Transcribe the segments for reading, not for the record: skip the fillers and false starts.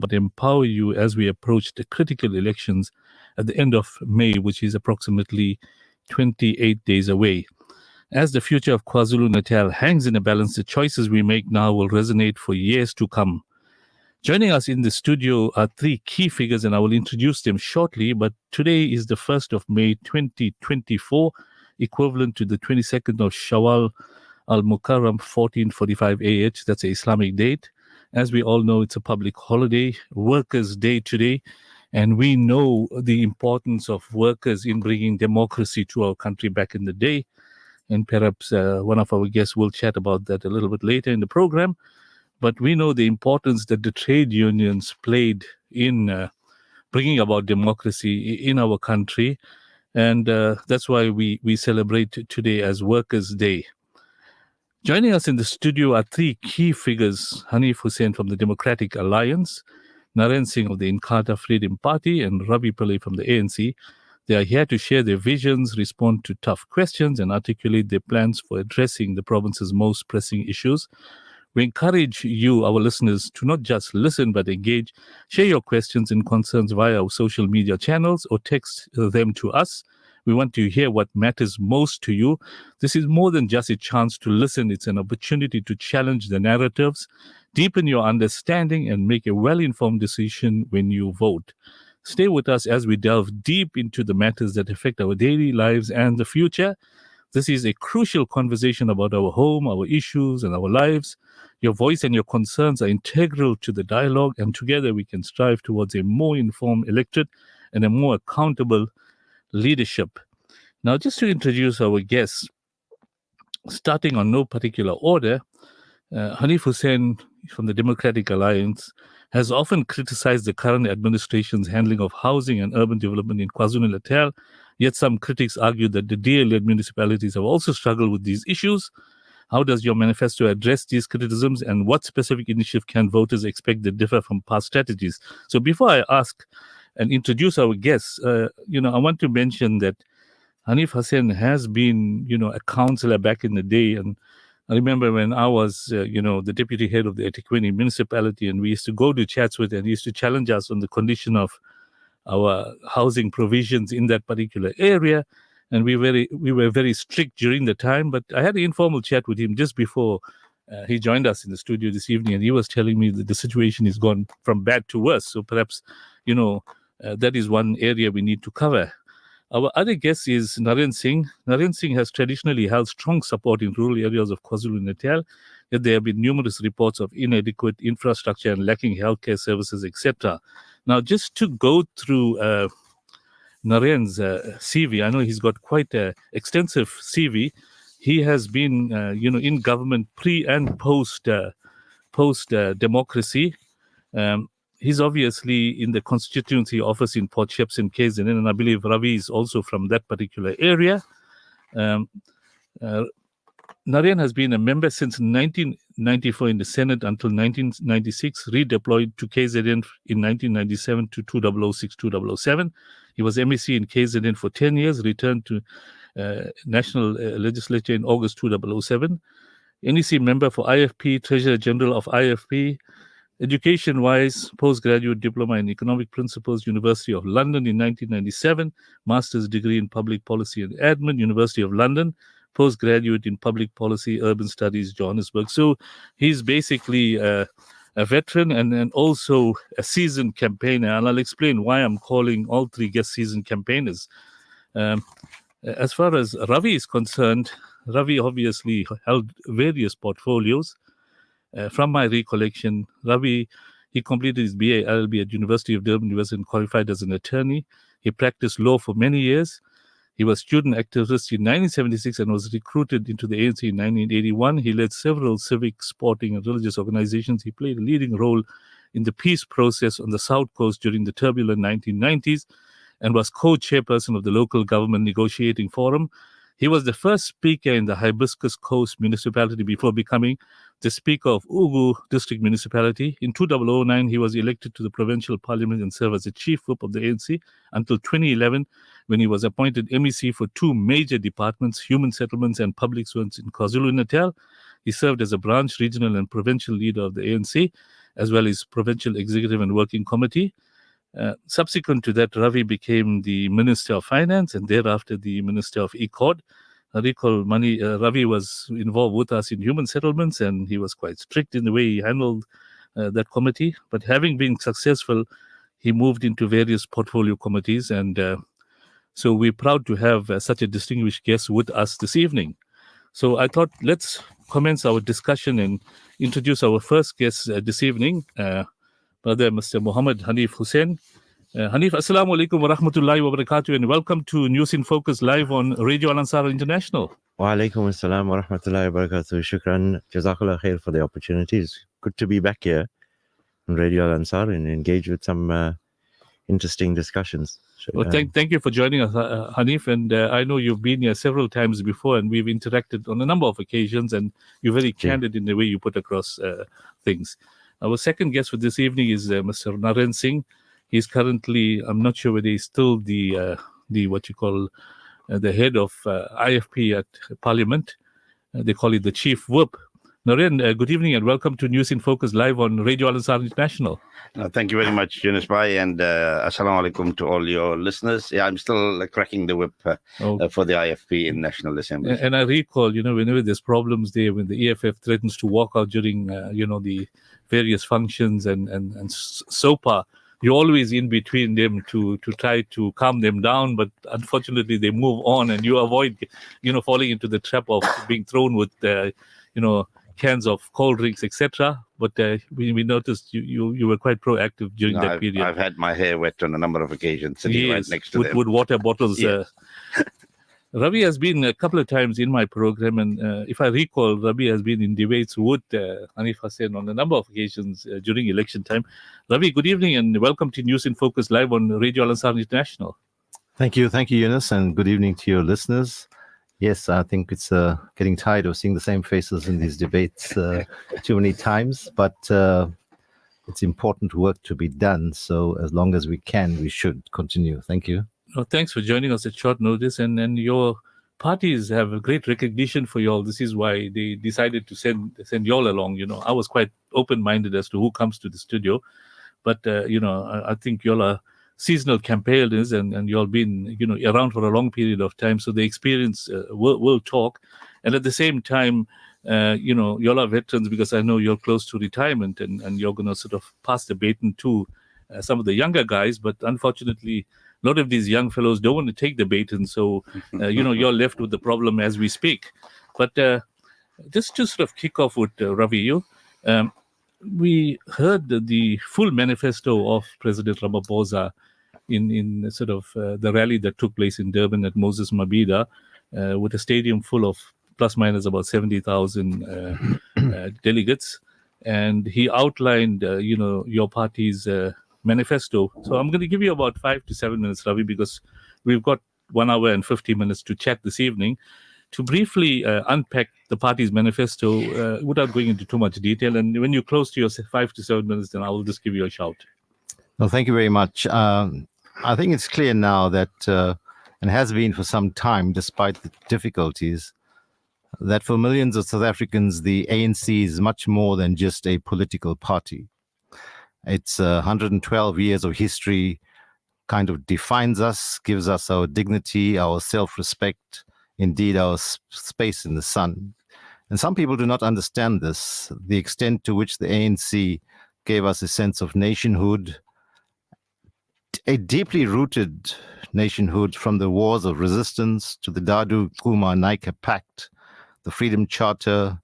but empower you as we approach the critical elections at the end of May, which is approximately 28 days away. As the future of KwaZulu-Natal hangs in a balance, the choices we make now will resonate for years to come. Joining us in the studio are three key figures, and I will introduce them shortly. But today is the 1st of May 2024, equivalent to the 22nd of Shawwal al-Mukarram 1445 AH. That's an Islamic date. As we all know, it's a public holiday, Workers' Day today. And we know the importance of workers in bringing democracy to our country back in the day. And perhaps one of our guests will chat about that a little bit later in the program. But we know the importance that the trade unions played in bringing about democracy in our country. And that's why we celebrate today as Workers' Day. Joining us in the studio are three key figures: Hanif Hussain from the Democratic Alliance, Naren Singh of the Inkatha Freedom Party, and Ravi Pillai from the ANC. They are here to share their visions, respond to tough questions, and articulate their plans for addressing the province's most pressing issues. We encourage you, our listeners, to not just listen but engage. Share your questions and concerns via our social media channels or text them to us. We want to hear what matters most to you. This is more than just a chance to listen. It's an opportunity to challenge the narratives, deepen your understanding, and make a well-informed decision when you vote. Stay with us as we delve deep into the matters that affect our daily lives and the future. This is a crucial conversation about our home, our issues, and our lives. Your voice and your concerns are integral to the dialogue, and together we can strive towards a more informed electorate and a more accountable leadership. Now, just to introduce our guests, starting on no particular order, Hanif Hussain from the Democratic Alliance has often criticized the current administration's handling of housing and urban development in KwaZulu-Natal, yet some critics argue that the DA-led municipalities have also struggled with these issues. How does your manifesto address these criticisms, and what specific initiative can voters expect that differ from past strategies? So before I ask and introduce our guests, I want to mention that Hanif Hussain has been, a councillor back in the day. And I remember when I was, the deputy head of the eThekwini municipality, and we used to go to chats with, and he used to challenge us on the condition of our housing provisions in that particular area. And we were very strict during the time. But I had an informal chat with him just before he joined us in the studio this evening, and he was telling me that the situation has gone from bad to worse. So perhaps, that is one area we need to cover. Our other guest is Naren Singh. Naren Singh has traditionally held strong support in rural areas of KwaZulu-Natal, yet there have been numerous reports of inadequate infrastructure and lacking healthcare services, etc. Now, just to go through Naren's CV, I know he's got quite an extensive CV. He has been, in government pre and post democracy. He's obviously in the constituency office in Port Shepstone, KZN, and I believe Ravi is also from that particular area. Naren has been a member since 1994 in the Senate until 1996, redeployed to KZN in 1997 to 2006-2007. He was MEC in KZN for 10 years, returned to National Legislature in August 2007. NEC member for IFP, Treasurer General of IFP. Education-wise, postgraduate diploma in economic principles, University of London in 1997, master's degree in public policy and admin, University of London, postgraduate in public policy, urban studies, Johannesburg. So he's basically a veteran and also a seasoned campaigner, and I'll explain why I'm calling all three guest seasoned campaigners. As far as Ravi is concerned, Ravi obviously held various portfolios. From my recollection, Ravi, he completed his BA LLB at University of Durban University and qualified as an attorney. He practiced law for many years. He was student activist in 1976 and was recruited into the ANC in 1981. He led several civic, sporting, and religious organizations. He played a leading role in the peace process on the South Coast during the turbulent 1990s and was co-chairperson of the local government negotiating forum. He was the first speaker in the Hibiscus Coast municipality before becoming the speaker of Ugu District Municipality. In 2009, he was elected to the provincial parliament and served as the chief whip of the ANC until 2011, when he was appointed MEC for two major departments, human settlements and public servants in KwaZulu-Natal. He served as a branch, regional and provincial leader of the ANC. as well as Provincial Executive and Working Committee. Subsequent to that, Ravi became the Minister of Finance and thereafter the Minister of ECOD. I recall Ravi was involved with us in human settlements, and he was quite strict in the way he handled that committee. But having been successful, he moved into various portfolio committees, and so we're proud to have such a distinguished guest with us this evening. So I thought let's commence our discussion and introduce our first guest this evening, Brother Mr. Muhammad Hanif Hussain. Hanif, Assalamu alaikum wa rahmatullahi wa barakatuh, and welcome to News in Focus live on Radio Ansaar International. Wa alaikum assalam wa rahmatullahi wa barakatuh. Shukran, jazakallah khair for the opportunity. It's good to be back here on Radio Ansaar and engage with some interesting discussions. Well, thank you for joining us, Hanif. And I know you've been here several times before, and we've interacted on a number of occasions, and you're very candid in the way you put across things. Our second guest for this evening is Mr. Naren Singh. He's currently, I'm not sure whether he's still the what you call the head of IFP at Parliament. They call it the Chief Whip. Naren, good evening and welcome to News in Focus live on Radio Al-Ansar International. Thank you very much, Yunus Bhai, and assalamu alaikum to all your listeners. Yeah, I'm still cracking the whip for the IFP in National Assembly. And I recall, whenever there's problems there, when the EFF threatens to walk out during, the various functions and SOPA, you're always in between them to try to calm them down, but unfortunately they move on and you avoid, falling into the trap of being thrown with, cans of cold drinks, etc. But we noticed you were quite proactive during that period. I've had my hair wet on a number of occasions, sitting right next to them. With water bottles. Yes. Ravi has been a couple of times in my program, and if I recall, Ravi has been in debates with Hanif Hussain on a number of occasions during election time. Ravi, good evening and welcome to News in Focus live on Radio Al-Ansar International. Thank you, Yunus, and good evening to your listeners. Yes, I think it's getting tired of seeing the same faces in these debates too many times, but it's important work to be done. So as long as we can, we should continue. Thank you. Oh, thanks for joining us at short notice. And your parties have a great recognition for y'all. This is why they decided to send y'all along. I was quite open-minded as to who comes to the studio. But, I think y'all are seasonal campaigners and y'all been, around for a long period of time. So the experience will talk. And at the same time, y'all are veterans because I know you're close to retirement and you're going to sort of pass the baton to some of the younger guys. But unfortunately, a lot of these young fellows don't want to take the baton. So, you're left with the problem as we speak. But just to sort of kick off with Ravi, we heard the full manifesto of President Ramaphosa in sort of the rally that took place in Durban at Moses Mabhida with a stadium full of plus minus about 70,000 delegates. And he outlined, your party's manifesto. So I'm going to give you about 5 to 7 minutes, Ravi, because we've got 1 hour and 50 minutes to chat this evening to briefly unpack the party's manifesto without going into too much detail. And when you're close to your 5 to 7 minutes, then I will just give you a shout. Well, thank you very much. I think it's clear now that, and has been for some time, despite the difficulties, that for millions of South Africans, the ANC is much more than just a political party. It's 112 years of history, kind of defines us, gives us our dignity, our self-respect, indeed our space in the sun. And some people do not understand this, the extent to which the ANC gave us a sense of nationhood, a deeply rooted nationhood from the wars of resistance to the Dadu Kuma Naika Pact, the Freedom Charter,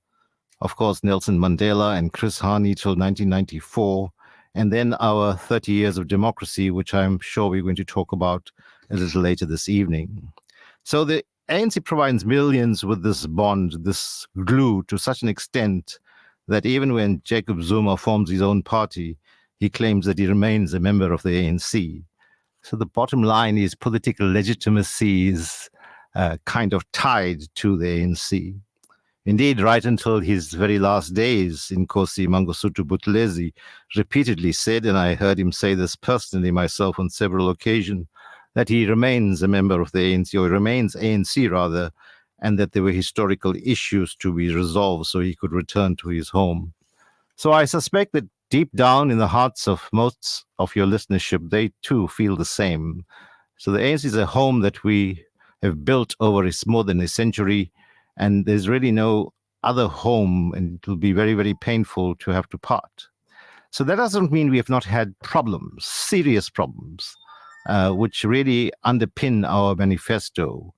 of course, Nelson Mandela and Chris Hani till 1994, and then our 30 years of democracy, which I'm sure we're going to talk about a little later this evening. So the ANC provides millions with this bond, this glue, to such an extent that even when Jacob Zuma forms his own party, he claims that he remains a member of the ANC. So the bottom line is political legitimacy is kind of tied to the ANC. Indeed, right until his very last days, Nkosi Mangosuthu Buthelezi repeatedly said, and I heard him say this personally myself on several occasions, that he remains a member of the ANC, or remains ANC rather, and that there were historical issues to be resolved so he could return to his home. So I suspect that deep down in the hearts of most of your listenership, they too feel the same. So the ANC is a home that we have built over more than a century, and there's really no other home, and it will be very, very painful to have to part. So that doesn't mean we have not had problems, serious problems, which really underpin our manifesto.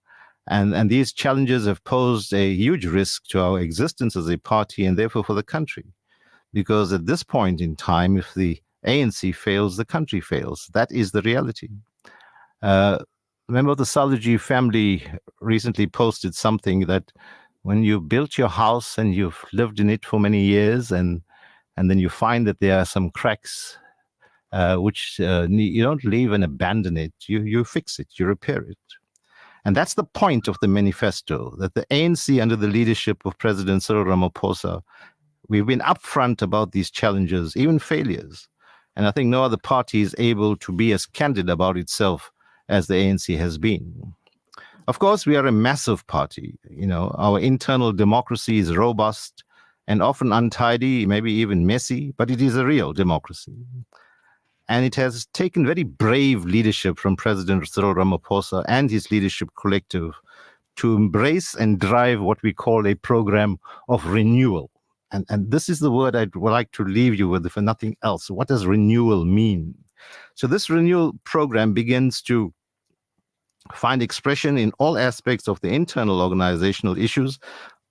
And these challenges have posed a huge risk to our existence as a party and therefore for the country. Because at this point in time, if the ANC fails, the country fails. That is the reality. Remember, the Salaji family recently posted something that when you built your house and you've lived in it for many years, and then you find that there are some cracks, which you don't leave and abandon it. You fix it, you repair it. And that's the point of the manifesto, that the ANC, under the leadership of President Cyril Ramaphosa, we've been upfront about these challenges, even failures. And I think no other party is able to be as candid about itself as the ANC has been. Of course, we are a massive party. Our internal democracy is robust and often untidy, maybe even messy, but it is a real democracy. And it has taken very brave leadership from President Cyril Ramaphosa and his leadership collective to embrace and drive what we call a program of renewal. And this is the word I'd like to leave you with, for nothing else. What does renewal mean? So this renewal program begins to find expression in all aspects of the internal organizational issues,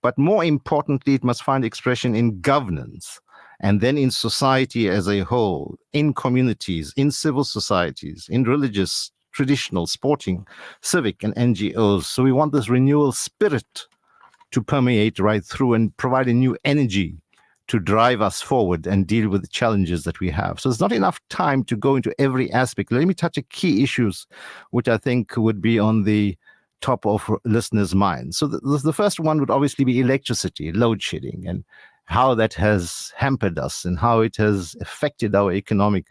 but more importantly, it must find expression in governance, and then in society as a whole, in communities, in civil societies, in religious, traditional, sporting, civic, and NGOs. So we want this renewal spirit to permeate right through and provide a new energy to drive us forward and deal with the challenges that we have. So there's not enough time to go into every aspect. Let me touch on key issues, which I think would be on the top of listeners' minds. So the first one would obviously be electricity, load shedding, and how that has hampered us and how it has affected our economic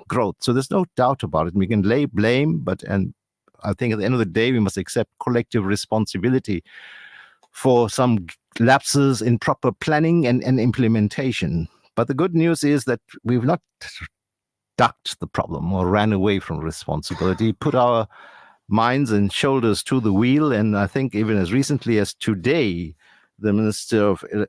growth. So there's no doubt about it. We can lay blame, and I think at the end of the day, we must accept collective responsibility for some lapses in proper planning and implementation. But the good news is that we've not ducked the problem or ran away from responsibility, put our minds and shoulders to the wheel. And I think even as recently as today, the minister in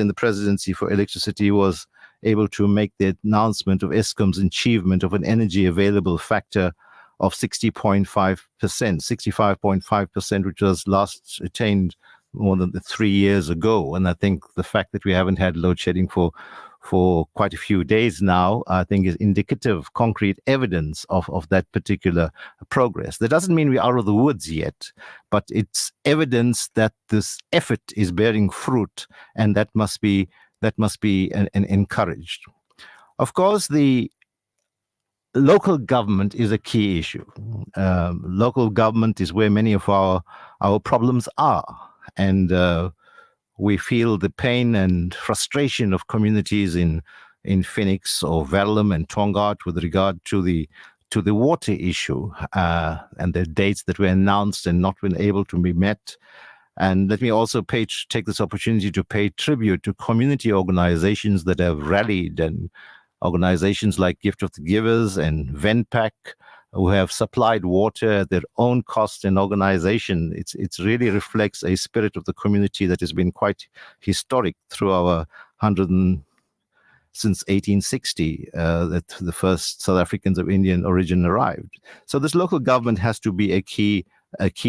the presidency for electricity was able to make the announcement of Eskom's achievement of an energy available factor of 65.5%, which was last attained more than 3 years ago. And I think the fact that we haven't had load shedding for quite a few days now, I think is indicative, concrete evidence of that particular progress. That doesn't mean we're out of the woods yet, but it's evidence that this effort is bearing fruit, and that must be encouraged. Of course, the local government is a key issue. Local government is where many of our problems are, and we feel the pain and frustration of communities in Phoenix or Verulam and Tongaat with regard to the water issue and the dates that were announced and not been able to be met. And let me also take this opportunity to pay tribute to community organizations that have rallied, and organizations like Gift of the Givers and Venpack, who have supplied water at their own cost and organization. It really reflects a spirit of the community that has been quite historic through our since 1860, that the first South Africans of Indian origin arrived. So this local government has to be a key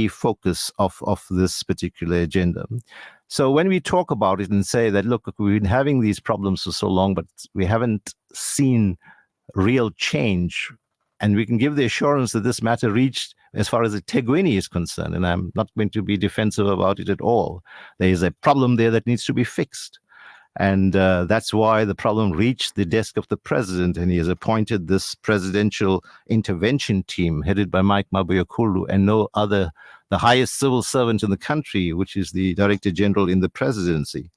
focus of this particular agenda. So when we talk about it and say that, look, we've been having these problems for so long, but we haven't seen real change, and we can give the assurance that this matter reached as far as the Tegwini is concerned, and I'm not going to be defensive about it at all. There is a problem there that needs to be fixed. And that's why the problem reached the desk of the president, and he has appointed this presidential intervention team headed by Mike Mabuyakhulu and no other, the highest civil servant in the country, which is the Director General in the presidency.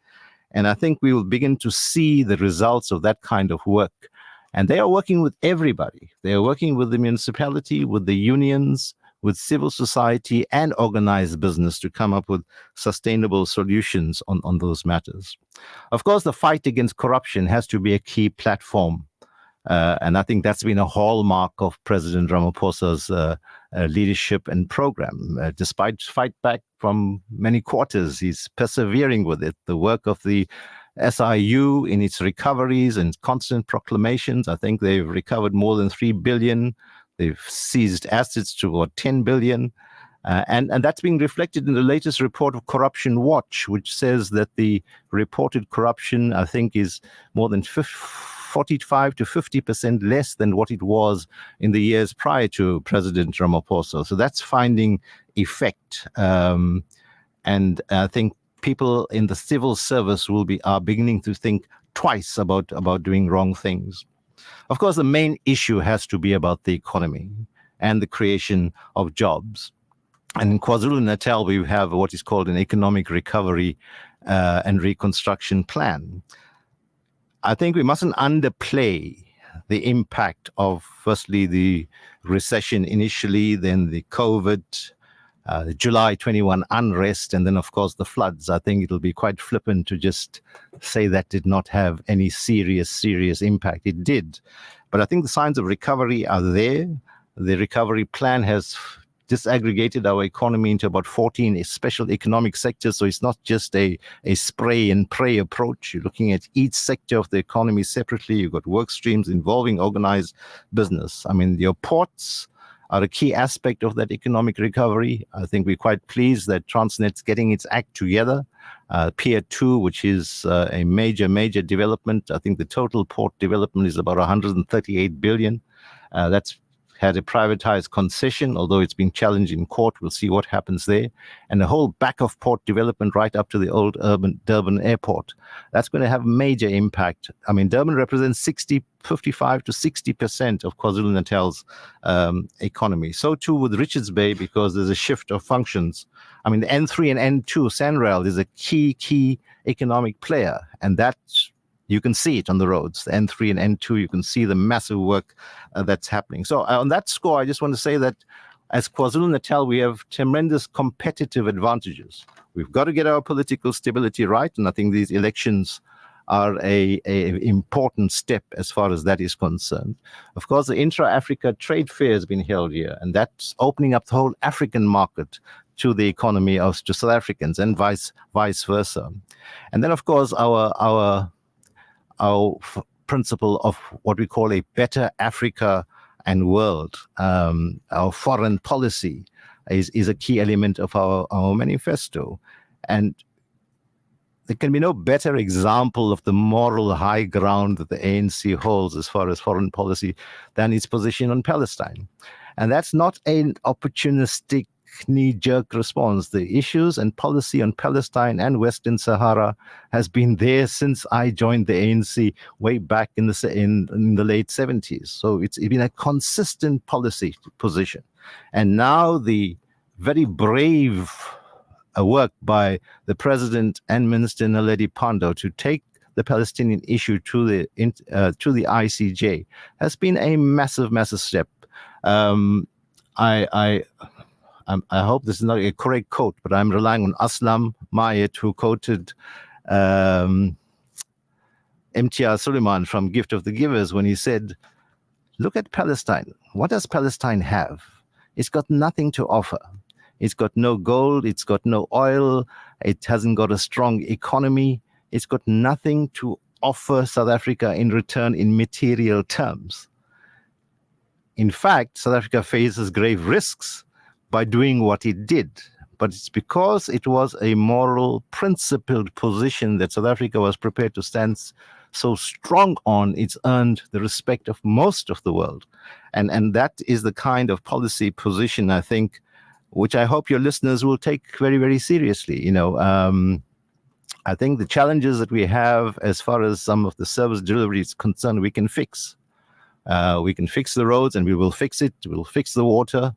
And I think we will begin to see the results of that kind of work. And they are working with everybody. They are working with the municipality, with the unions, with civil society and organized business to come up with sustainable solutions on those matters. Of course, the fight against corruption has to be a key platform. And I think that's been a hallmark of President Ramaphosa's leadership and program. Despite fight back from many quarters, he's persevering with it. The work of the SIU in its recoveries and constant proclamations, I think they've recovered more than 3 billion. They've seized assets to about 10 billion. And that's being reflected in the latest report of Corruption Watch, which says that the reported corruption, I think, is more than 45 to 50% less than what it was in the years prior to President Ramaphosa. So that's finding effect. And I think people in the civil service are beginning to think twice about doing wrong things. Of course, the main issue has to be about the economy and the creation of jobs. And in KwaZulu-Natal, we have what is called an economic recovery and reconstruction plan. I think we mustn't underplay the impact of, firstly, the recession initially, then the COVID, the July 21 unrest, and then, of course, the floods. I think it'll be quite flippant to just say that did not have any serious impact. It did. But I think the signs of recovery are there. The recovery plan has disaggregated our economy into about 14 special economic sectors. So it's not just a spray and pray approach. You're looking at each sector of the economy separately. You've got work streams involving organized business. I mean, your ports are a key aspect of that economic recovery. I think we're quite pleased that Transnet's getting its act together. Pier 2, which is a major development. I think the total port development is about 138 billion. That's had a privatized concession, although it's been challenged in court. We'll see what happens there. And the whole back of port development right up to the old Durban airport. That's going to have major impact. I mean, Durban represents 55 to 60% of KwaZulu-Natal's economy. So too with Richards Bay, because there's a shift of functions. I mean, the N3 and N2, Sanrail is a key economic player. And that's, you can see it on the roads, the N3 and N2, you can see the massive work that's happening. So on that score, I just want to say that as KwaZulu-Natal, we have tremendous competitive advantages. We've got to get our political stability right, and I think these elections are a important step as far as that is concerned. Of course, the intra-Africa trade fair has been held here, and that's opening up the whole African market to the economy to South Africans and vice versa. And then, of course, our principle of what we call a better Africa and world, our foreign policy is a key element of our manifesto. And there can be no better example of the moral high ground that the ANC holds as far as foreign policy than its position on Palestine. And that's not an opportunistic knee-jerk response. The issues and policy on Palestine and Western Sahara has been there since I joined the ANC way back in the late 70s. So it's been a consistent policy position. And now the very brave work by the President and Minister Naledi Pandor to take the Palestinian issue to the ICJ has been a massive step. I hope this is not a correct quote, but I'm relying on Aslam Mayet, who quoted MTR Suleiman from Gift of the Givers when he said, look at Palestine. What does Palestine have? It's got nothing to offer. It's got no gold. It's got no oil. It hasn't got a strong economy. It's got nothing to offer South Africa in return in material terms. In fact, South Africa faces grave risks by doing what it did. But it's because it was a moral, principled position that South Africa was prepared to stand so strong on. It's earned the respect of most of the world. And that is the kind of policy position, I think, which I hope your listeners will take very, very seriously. You know, I think the challenges that we have as far as some of the service delivery is concerned, we can fix. We can fix the roads and we will fix it. We'll fix the water.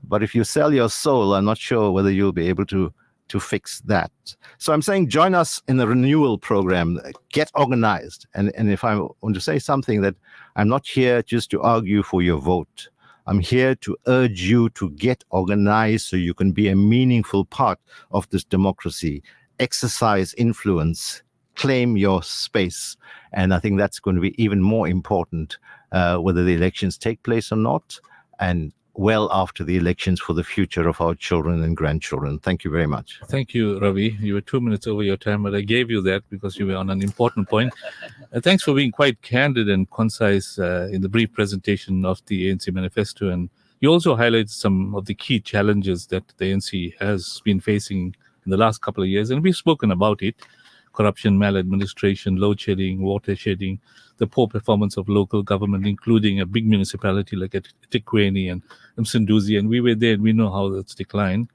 But if you sell your soul, I'm not sure whether you'll be able to fix that. So I'm saying join us in the renewal program, get organized. And if I want to say something, that I'm not here just to argue for your vote. I'm here to urge you to get organized so you can be a meaningful part of this democracy, exercise influence, claim your space. And I think that's going to be even more important whether the elections take place or not, and well after the elections, for the future of our children and grandchildren. Thank you very much. Thank you, Ravi. You were 2 minutes over your time, but I gave you that because you were on an important point. Thanks for being quite candid and concise in the brief presentation of the ANC manifesto. And you also highlighted some of the key challenges that the ANC has been facing in the last couple of years. And we've spoken about it: corruption, maladministration, load shedding, water shedding, the poor performance of local government, including a big municipality like eThekwini and Msunduzi. And we were there and we know how that's declined.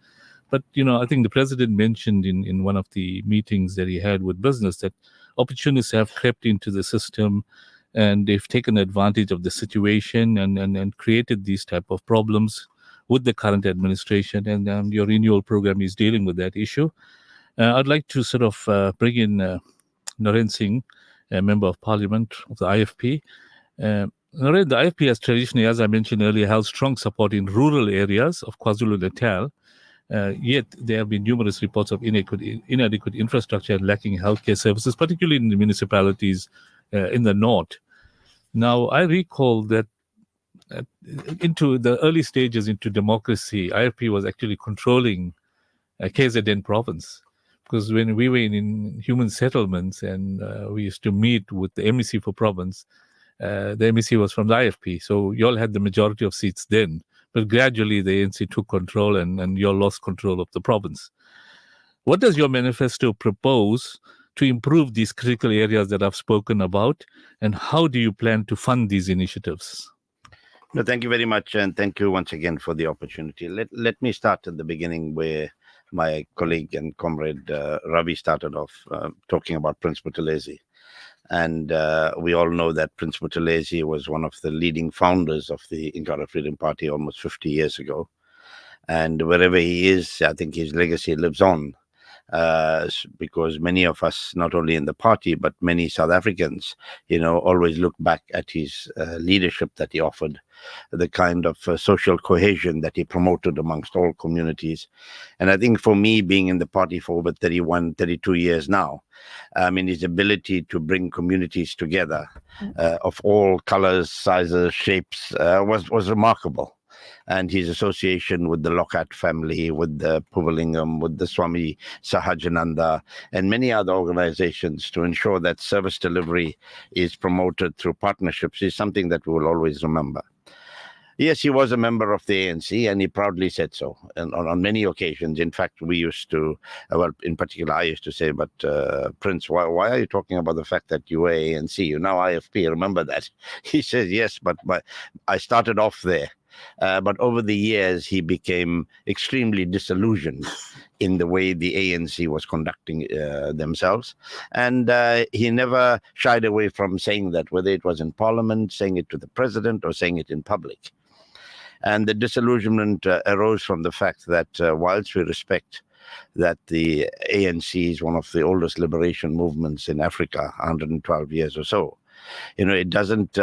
But, I think the president mentioned in one of the meetings that he had with business that opportunists have crept into the system and they've taken advantage of the situation and created these type of problems with the current administration. And your renewal program is dealing with that issue. I'd like to sort of bring in Naren Singh, a member of parliament of the IFP. Naren, the IFP has traditionally, as I mentioned earlier, held strong support in rural areas of KwaZulu-Natal. Yet there have been numerous reports of inadequate infrastructure and lacking healthcare services, particularly in the municipalities in the north. Now, I recall that into the early stages into democracy, IFP was actually controlling KZN province. Because when we were in human settlements and we used to meet with the MEC for province, the MEC was from the IFP. So you all had the majority of seats then. But gradually the ANC took control and you all lost control of the province. What does your manifesto propose to improve these critical areas that I've spoken about? And how do you plan to fund these initiatives? No, thank you very much. And thank you once again for the opportunity. Let me start at the beginning where my colleague and comrade Ravi started off talking about Prince Buthelezi. And we all know that Prince Buthelezi was one of the leading founders of the Inkatha Freedom Party almost 50 years ago. And wherever he is, I think his legacy lives on. Because many of us, not only in the party, but many South Africans, always look back at his leadership that he offered, the kind of social cohesion that he promoted amongst all communities. And I think for me, being in the party for over 31, 32 years now, his ability to bring communities together of all colors, sizes, shapes was remarkable. And his association with the Lockhart family, with the Puvalingam, with the Swami Sahajananda, and many other organizations to ensure that service delivery is promoted through partnerships is something that we will always remember. Yes, he was a member of the ANC, and he proudly said so. And on many occasions, in fact, we used to, in particular, I used to say, but Prince, why are you talking about the fact that you were ANC? You're now IFP, remember that? He says, yes, but I started off there. But over the years, he became extremely disillusioned in the way the ANC was conducting themselves. And he never shied away from saying that, whether it was in Parliament, saying it to the president, or saying it in public. And the disillusionment arose from the fact that whilst we respect that the ANC is one of the oldest liberation movements in Africa, 112 years or so, it doesn't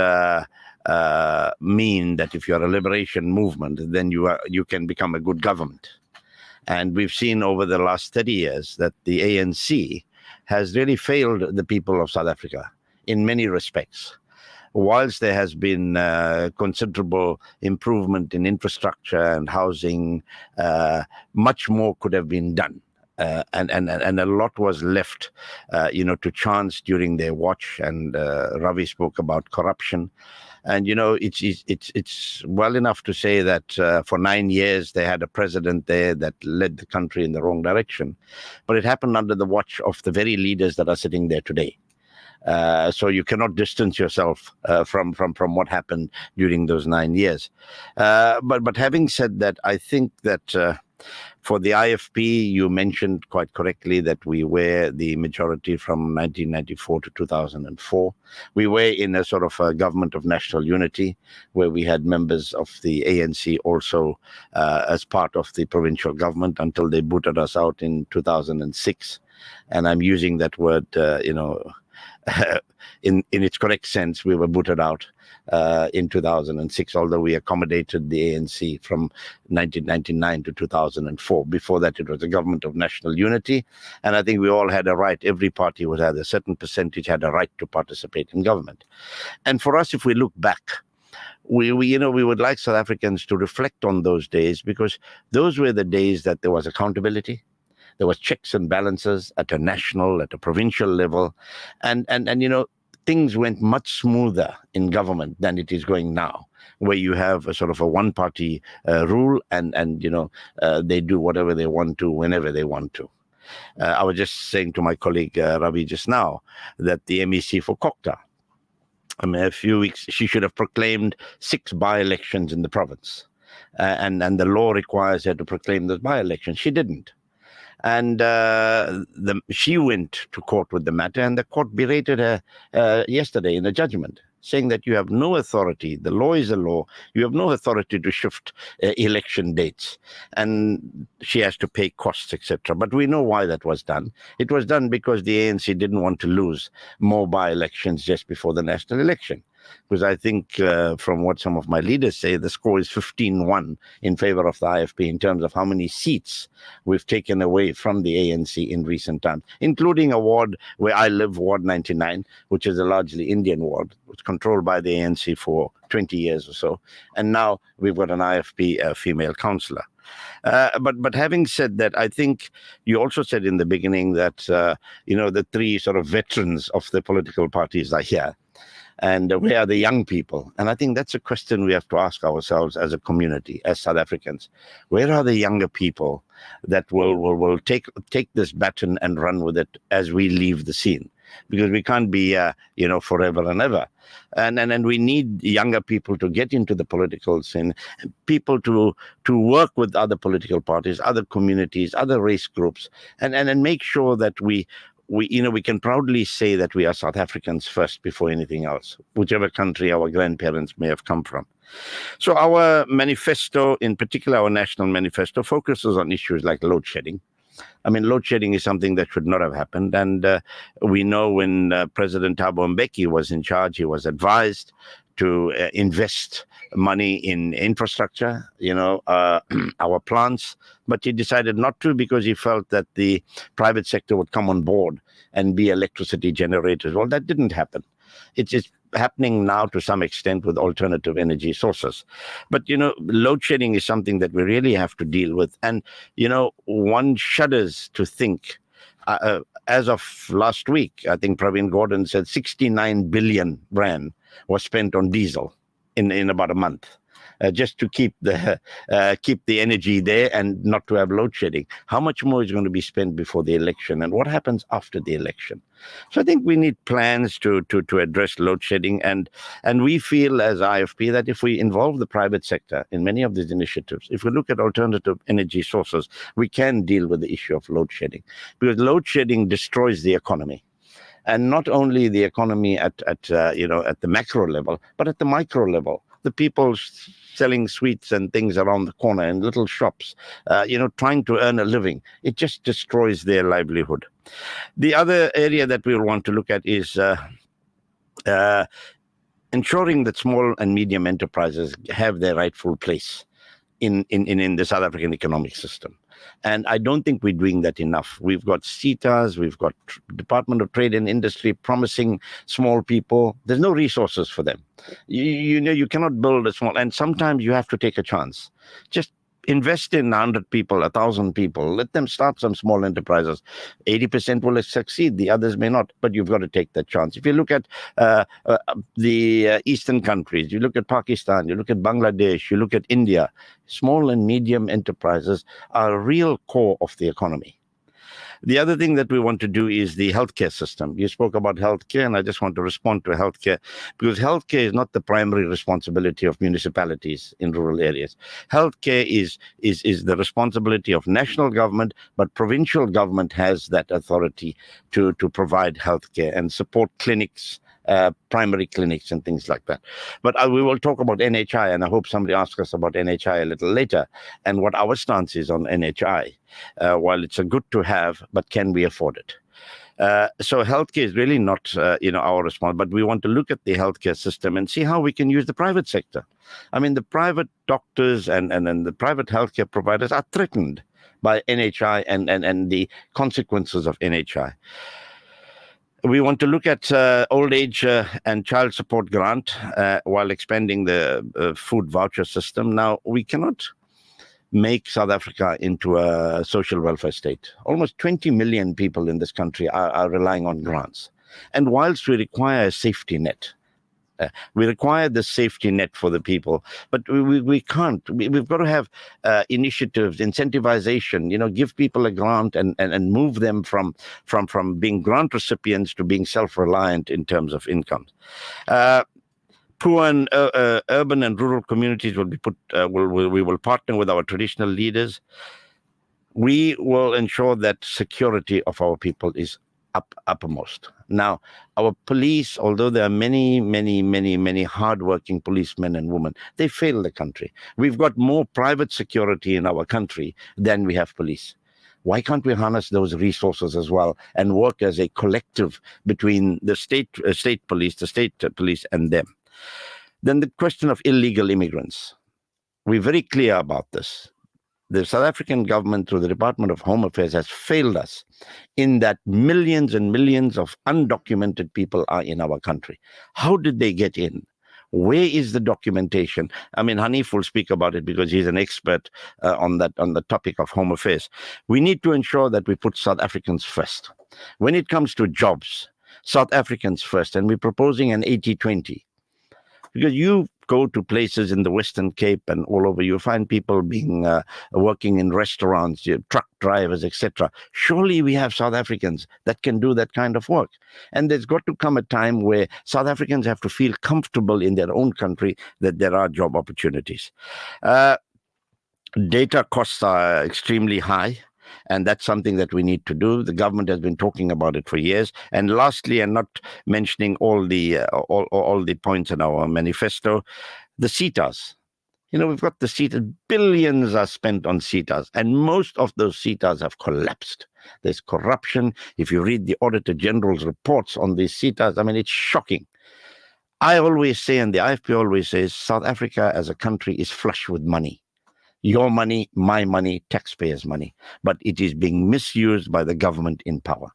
mean that if you're a liberation movement, then you can become a good government. And we've seen over the last 30 years that the ANC has really failed the people of South Africa in many respects. Whilst there has been considerable improvement in infrastructure and housing, much more could have been done. And a lot was left, to chance during their watch. And Ravi spoke about corruption. And, it's well enough to say that for 9 years they had a president there that led the country in the wrong direction. But it happened under the watch of the very leaders that are sitting there today. So you cannot distance yourself from what happened during those 9 years. But having said that, I think that for the IFP, you mentioned quite correctly that we were the majority from 1994 to 2004. We were in a sort of a government of national unity where we had members of the ANC also as part of the provincial government until they booted us out in 2006. And I'm using that word, in its correct sense, we were booted out in 2006, although we accommodated the ANC from 1999 to 2004. Before that, it was a government of national unity. And I think we all had a right. Every party was had a certain percentage, had a right to participate in government. And for us, if we look back, we would like South Africans to reflect on those days, because those were the days that there was accountability. There was checks and balances at a national, at a provincial level. And things went much smoother in government than it is going now, where you have a sort of a one-party rule and they do whatever they want to, whenever they want to. I was just saying to my colleague Ravi just now that the MEC for Kokta, a few weeks, she should have proclaimed 6 by-elections in the province. And the law requires her to proclaim those by-elections. She didn't. And she went to court with the matter, and the court berated her yesterday in a judgment, saying that you have no authority. The law is a law. You have no authority to shift election dates. And she has to pay costs, etc. But we know why that was done. It was done because the ANC didn't want to lose more by-elections just before the national election. Because I think from what some of my leaders say, the score is 15-1 in favor of the IFP in terms of how many seats we've taken away from the ANC in recent times, including a ward where I live, Ward 99, which is a largely Indian ward. It was controlled by the ANC for 20 years or so. And now we've got an IFP female councillor. But having said that, I think you also said in the beginning that, the 3 sort of veterans of the political parties are here. And where are the young people? And I think that's a question we have to ask ourselves as a community, as South Africans. Where are the younger people that will take this baton and run with it as we leave the scene? Because we can't be, forever and ever. And we need younger people to get into the political scene, people to work with other political parties, other communities, other race groups, and make sure that we can proudly say that we are South Africans first before anything else, whichever country our grandparents may have come from. So our manifesto, in particular our national manifesto, focuses on issues like load shedding. I mean, load shedding is something that should not have happened. And we know when President Thabo Mbeki was in charge, he was advised to invest money in infrastructure, our plants, but he decided not to because he felt that the private sector would come on board and be electricity generators. Well, that didn't happen. It's happening now to some extent with alternative energy sources. But, load shedding is something that we really have to deal with. And, one shudders to think, as of last week, I think Praveen Gordhan said 69 billion rand was spent on diesel in about a month, just to keep the energy there and not to have load shedding. How much more is going to be spent before the election, and what happens after the election? So I think we need plans to address load shedding, and we feel as IFP that if we involve the private sector in many of these initiatives, if we look at alternative energy sources, we can deal with the issue of load shedding, because load shedding destroys the economy. And not only the economy at the macro level, but at the micro level. The people selling sweets and things around the corner in little shops, trying to earn a living, it just destroys their livelihood. The other area that we'll want to look at is ensuring that small and medium enterprises have their rightful place in the South African economic system. And I don't think we're doing that enough. We've got CETAs, we've got Department of Trade and Industry promising small people. There's no resources for them. You cannot build a small, and sometimes you have to take a chance. Just invest in 100 people, 1,000 people. Let them start some small enterprises. 80% will succeed, the others may not, but you've got to take that chance. If you look at the eastern countries, you look at Pakistan, you look at Bangladesh, you look at India, small and medium enterprises are a real core of the economy. The other thing that we want to do is the healthcare system. You spoke about healthcare, and I just want to respond to healthcare, because healthcare is not the primary responsibility of municipalities in rural areas. Healthcare is the responsibility of national government, but provincial government has that authority to provide healthcare and support clinics, primary clinics and things like that. But we will talk about NHI, and I hope somebody asks us about NHI a little later and what our stance is on NHI. While it's a good to have, but can we afford it? So healthcare is really not, our response, but we want to look at the healthcare system and see how we can use the private sector. I mean, the private doctors and the private healthcare providers are threatened by NHI and the consequences of NHI. We want to look at old age and child support grant while expanding the food voucher system. Now, we cannot make South Africa into a social welfare state. Almost 20 million people in this country are relying on grants. And whilst we require a safety net, we require the safety net for the people, but we can't. We've got to have initiatives, incentivization, give people a grant and move them from being grant recipients to being self-reliant in terms of income. Poor and urban and rural communities will be we will partner with our traditional leaders. We will ensure that security of our people is uppermost. Now, our police, although there are many hardworking policemen and women, they fail the country. We've got more private security in our country than we have police. Why can't we harness those resources as well and work as a collective between the state police and them? Then the question of illegal immigrants. We're very clear about this. The South African government, through the Department of Home Affairs, has failed us in that millions and millions of undocumented people are in our country. How did they get in? Where is the documentation? I mean, Hanif will speak about it because he's an expert on the topic of Home Affairs. We need to ensure that we put South Africans first. When it comes to jobs, South Africans first, and we're proposing an 80-20. Because you go to places in the Western Cape and all over, you find people being working in restaurants, truck drivers, etc. Surely we have South Africans that can do that kind of work. And there's got to come a time where South Africans have to feel comfortable in their own country that there are job opportunities. Data costs are extremely high. And that's something that we need to do. The government has been talking about it for years. And lastly, and not mentioning all the points in our manifesto, the CETAs. We've got the CETAs. Billions are spent on CETAs, and most of those CETAs have collapsed. There's corruption. If you read the Auditor General's reports on these CETAs, I mean, it's shocking. I always say, and the IFP always says, South Africa as a country is flush with money. Your money, my money, taxpayers' money. But it is being misused by the government in power.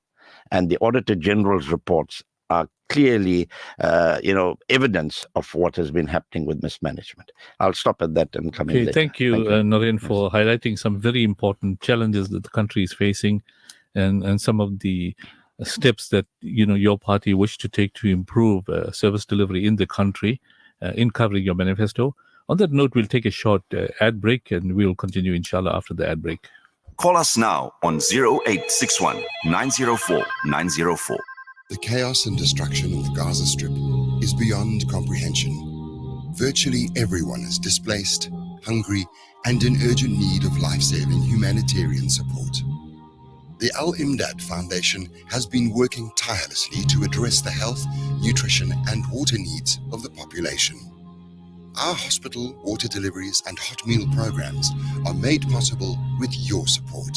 And the Auditor General's reports are clearly, evidence of what has been happening with mismanagement. I'll stop at that and come in later. Thank you, Noreen, for highlighting some very important challenges that the country is facing and some of the steps that, your party wish to take to improve service delivery in the country in covering your manifesto. On that note, we'll take a short ad break and we'll continue, inshallah, after the ad break. Call us now on 0861 904 904. The chaos and destruction of the Gaza Strip is beyond comprehension. Virtually everyone is displaced, hungry, and in urgent need of life-saving humanitarian support. The Al-Imdad Foundation has been working tirelessly to address the health, nutrition, and water needs of the population. Our hospital, water deliveries, and hot meal programs are made possible with your support.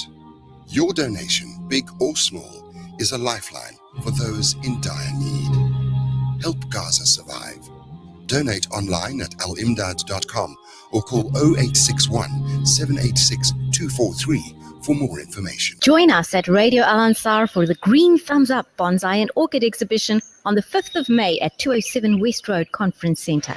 Your donation, big or small, is a lifeline for those in dire need. Help Gaza survive. Donate online at alimdad.com or call 0861 786 243 for more information. Join us at Radio Ansaar for the Green Thumbs Up Bonsai and Orchid exhibition on the 5th of May at 207 West Road Conference Centre.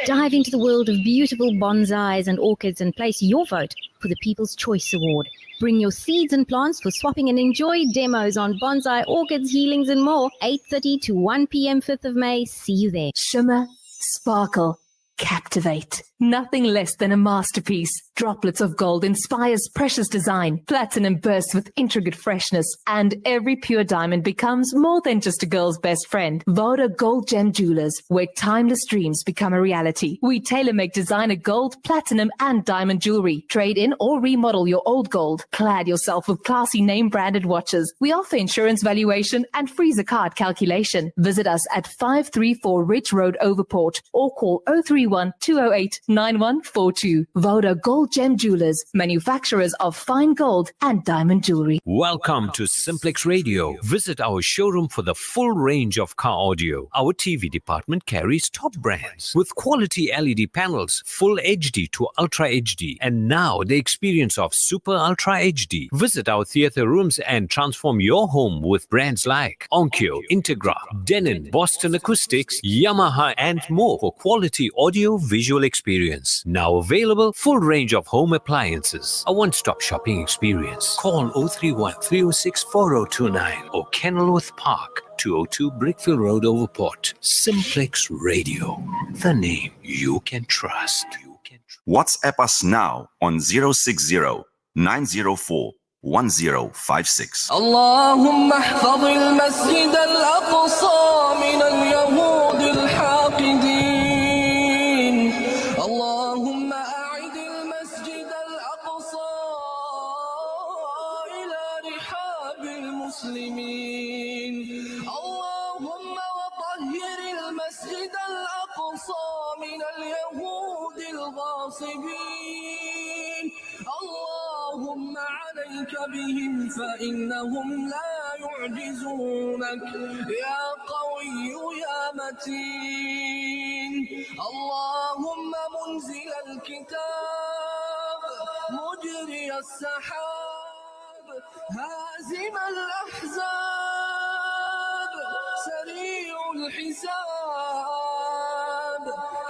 Dive into the world of beautiful bonsais and orchids and place your vote for the People's Choice Award. Bring your seeds and plants for swapping and enjoy demos on bonsai, orchids, healings and more. 8:30 to 1 p.m. 5th of May. See you there. Shimmer, sparkle, captivate. Nothing less than a masterpiece. Droplets of gold inspires precious design. Platinum bursts with intricate freshness. And every pure diamond becomes more than just a girl's best friend. Voda Gold Gem Jewelers, where timeless dreams become a reality. We tailor-make designer gold, platinum, and diamond jewelry. Trade in or remodel your old gold. Clad yourself with classy name-branded watches. We offer insurance valuation and free zakat calculation. Visit us at 534 Ridge Road, Overport, or call 031 208 9142. Voda Gold Gem Jewelers, manufacturers of fine gold and diamond jewelry. Welcome to Simplex Radio. Visit our showroom for the full range of car audio. Our TV department carries top brands with quality LED panels, full HD to Ultra HD, and now the experience of Super Ultra HD. Visit our theater rooms and transform your home with brands like Onkyo, Integra, Denon, Boston Acoustics, Yamaha, and more for quality audio visual experience. Now available, full range of home appliances. A one-stop shopping experience. Call 031 306 4029 or Kenilworth Park, 202 Brickfield Road, Overport. Simplex Radio, the name you can trust. WhatsApp us now on 060 904 1056. اللهم احفظ المسجد الأقصى من اليهود الحاقدين. اللهم أعد المسجد الأقصى إلى رحاب المسلمين. اللهم وطهر المسجد الأقصى من اليهود الغاصبين. اللهم عليك بهم فإنهم لا يعجزونك يا قوي يا متين. اللهم منزل الكتاب مجري السحاب هازم الأحزاب سريع الحساب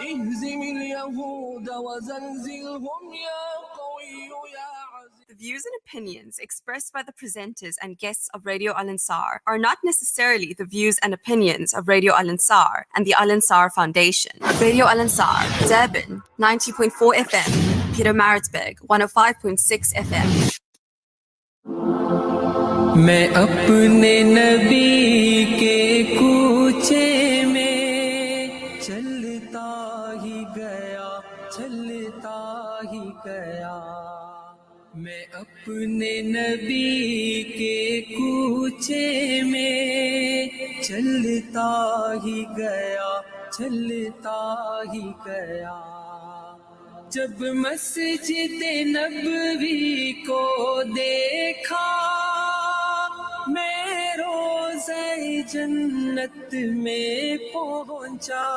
اهزم اليهود وزلزلهم يا قوي يا عزيز. The views and opinions expressed by the presenters and guests of Radio Al-Ansar are not necessarily the views and opinions of Radio Al-Ansar and the Al-Ansar Foundation. Radio Al-Ansar, Durban, 90.4 FM, Peter Maritzburg, 105.6 FM. मैं अपने नबी के कूचे में चलता ही गया मैं अपने नबी के कूचे में चलता ही गया जब मस्जिद नबवी को देखा मैं रोज़े जन्नत में पहुंचा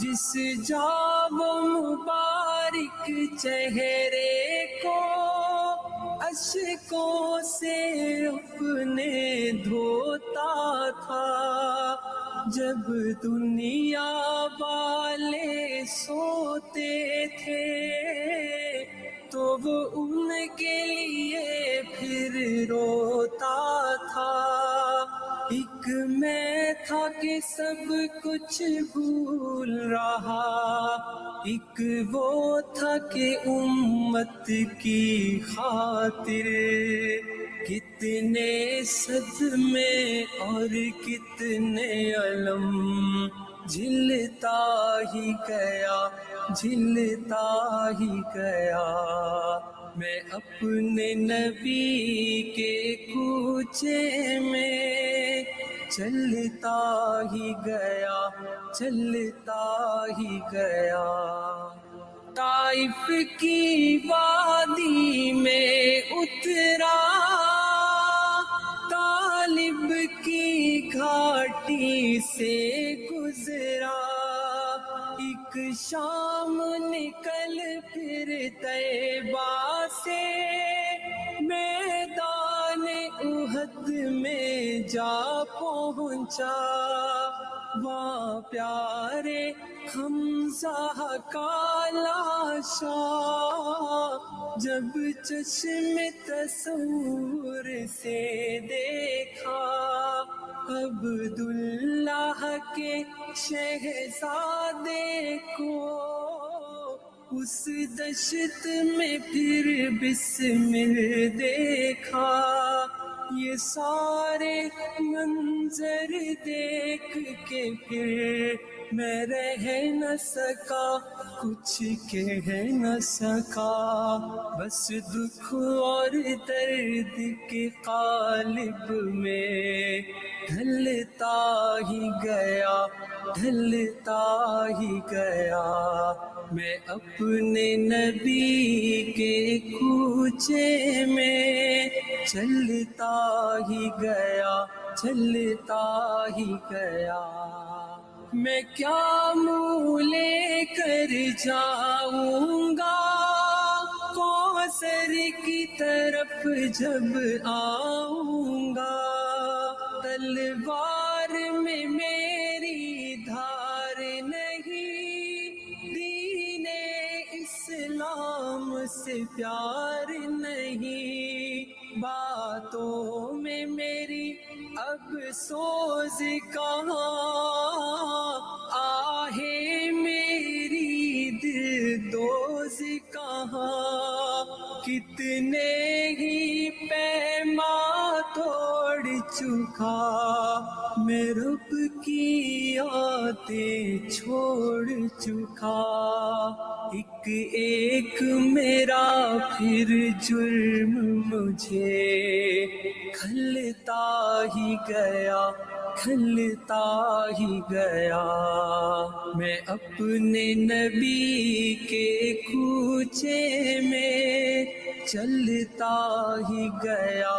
जिस जावो मुबारक चेहरे को अश्कों से अपने धोता था जब दुनिया वाले सोते थे तो वो उनके लिए फिर रोता था एक मैं था कि सब कुछ भूल रहा एक वो था कि उम्मत की खातिर कितने सदमे और कितने अलम झिलता ही गया मैं अपने नबी के कूचे में चलता ही गया ताइफ की वादी में उतरा तालिब की घाटी से गुजरा एक शाम निकल फिर तैबा से मैदान उहद में जा पहुंचा वहाँ प्यारे हमजा का लाशा जब चश्मे तस्वीर से देखा अब्दुल्लाह के शहजादे को उस दशत में फिर बिस्मिल देखा ये सारे मंजर देख के फिर मैं रह न सका कुछ कह न सका बस दुख और दर्द के कालिब में ढलता ही गया मैं अपने नबी के कूचे में चलता ही गया मैं क्या मुँह लेकर जाऊंगा कौसर की तरफ जब आऊंगा तलवार में मेरी धार नहीं दीने इस्लाम से प्यार नहीं बातों में मेरी अब सोज कहाँ आहे मेरी दिल दोज कहाँ कितने ही पैमा तोड़ चुका मैं रब की आते छोड़ चुका एक मेरा फिर जुर्म मुझे खलता ही गया मैं अपने नबी के कूचे में चलता ही गया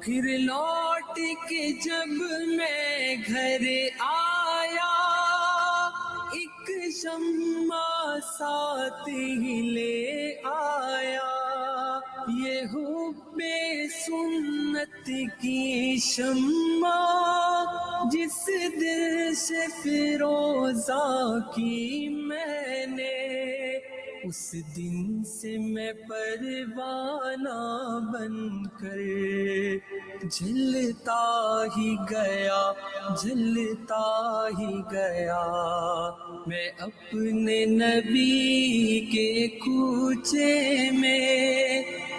फिर लौट के जब मैं घर आया एक शम्मा साथ ही ले आया ये हुब्बे सुन्नत की शम्मा जिस दिल से फिरोजा की मैंने उस दिन से मैं परवाना बनकर जलता ही गया मैं अपने नबी के कूचे में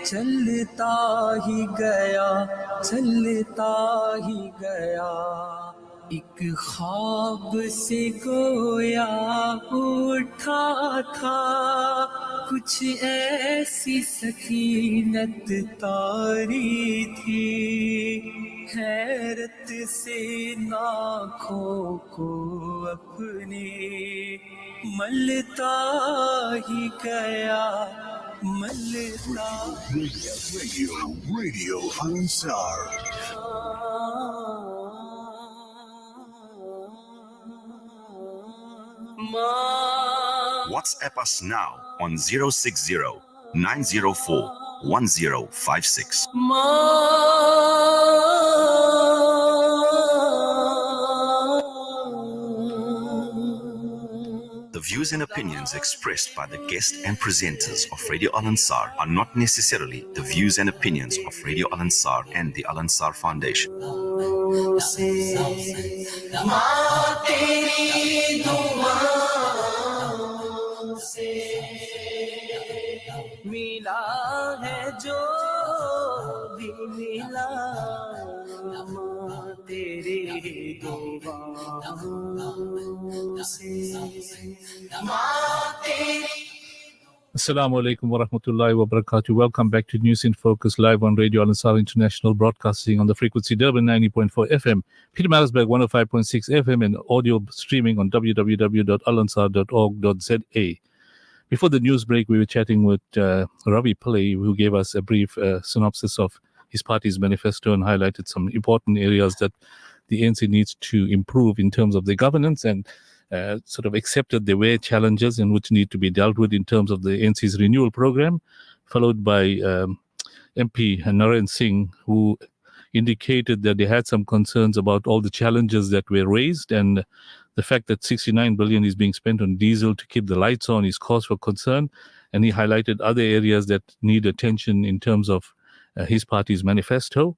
चलता ही गया एक ख्वाब से गोया उठा था कुछ ऐसी सकीनत तारी थी हैरत से नाखों को अपने मलता ही गया Radio Ansaar. WhatsApp us now on 060 904 1056. The views and opinions expressed by the guests and presenters of Radio Al-Ansar are not necessarily the views and opinions of Radio Al-Ansar and the Al-Ansar Foundation. मिला है जो भी मिला तेरे दुआओं से Assalamu alaikum wa rahmatullahi wa barakatuh. Welcome back to News in Focus live on Radio Al-Ansar International, broadcasting on the frequency Durban 90.4 FM, Peter Marisburg 105.6 FM, and audio streaming on www.alansar.org.za. Before the news break, we were chatting with Ravi Pillai, who gave us a brief synopsis of his party's manifesto and highlighted some important areas that the ANC needs to improve in terms of their governance, and sort of accepted there were challenges in which need to be dealt with in terms of the ANC's renewal program, followed by MP Naren Singh, who indicated that they had some concerns about all the challenges that were raised, and the fact that 69 billion is being spent on diesel to keep the lights on is cause for concern. And he highlighted other areas that need attention in terms of his party's manifesto.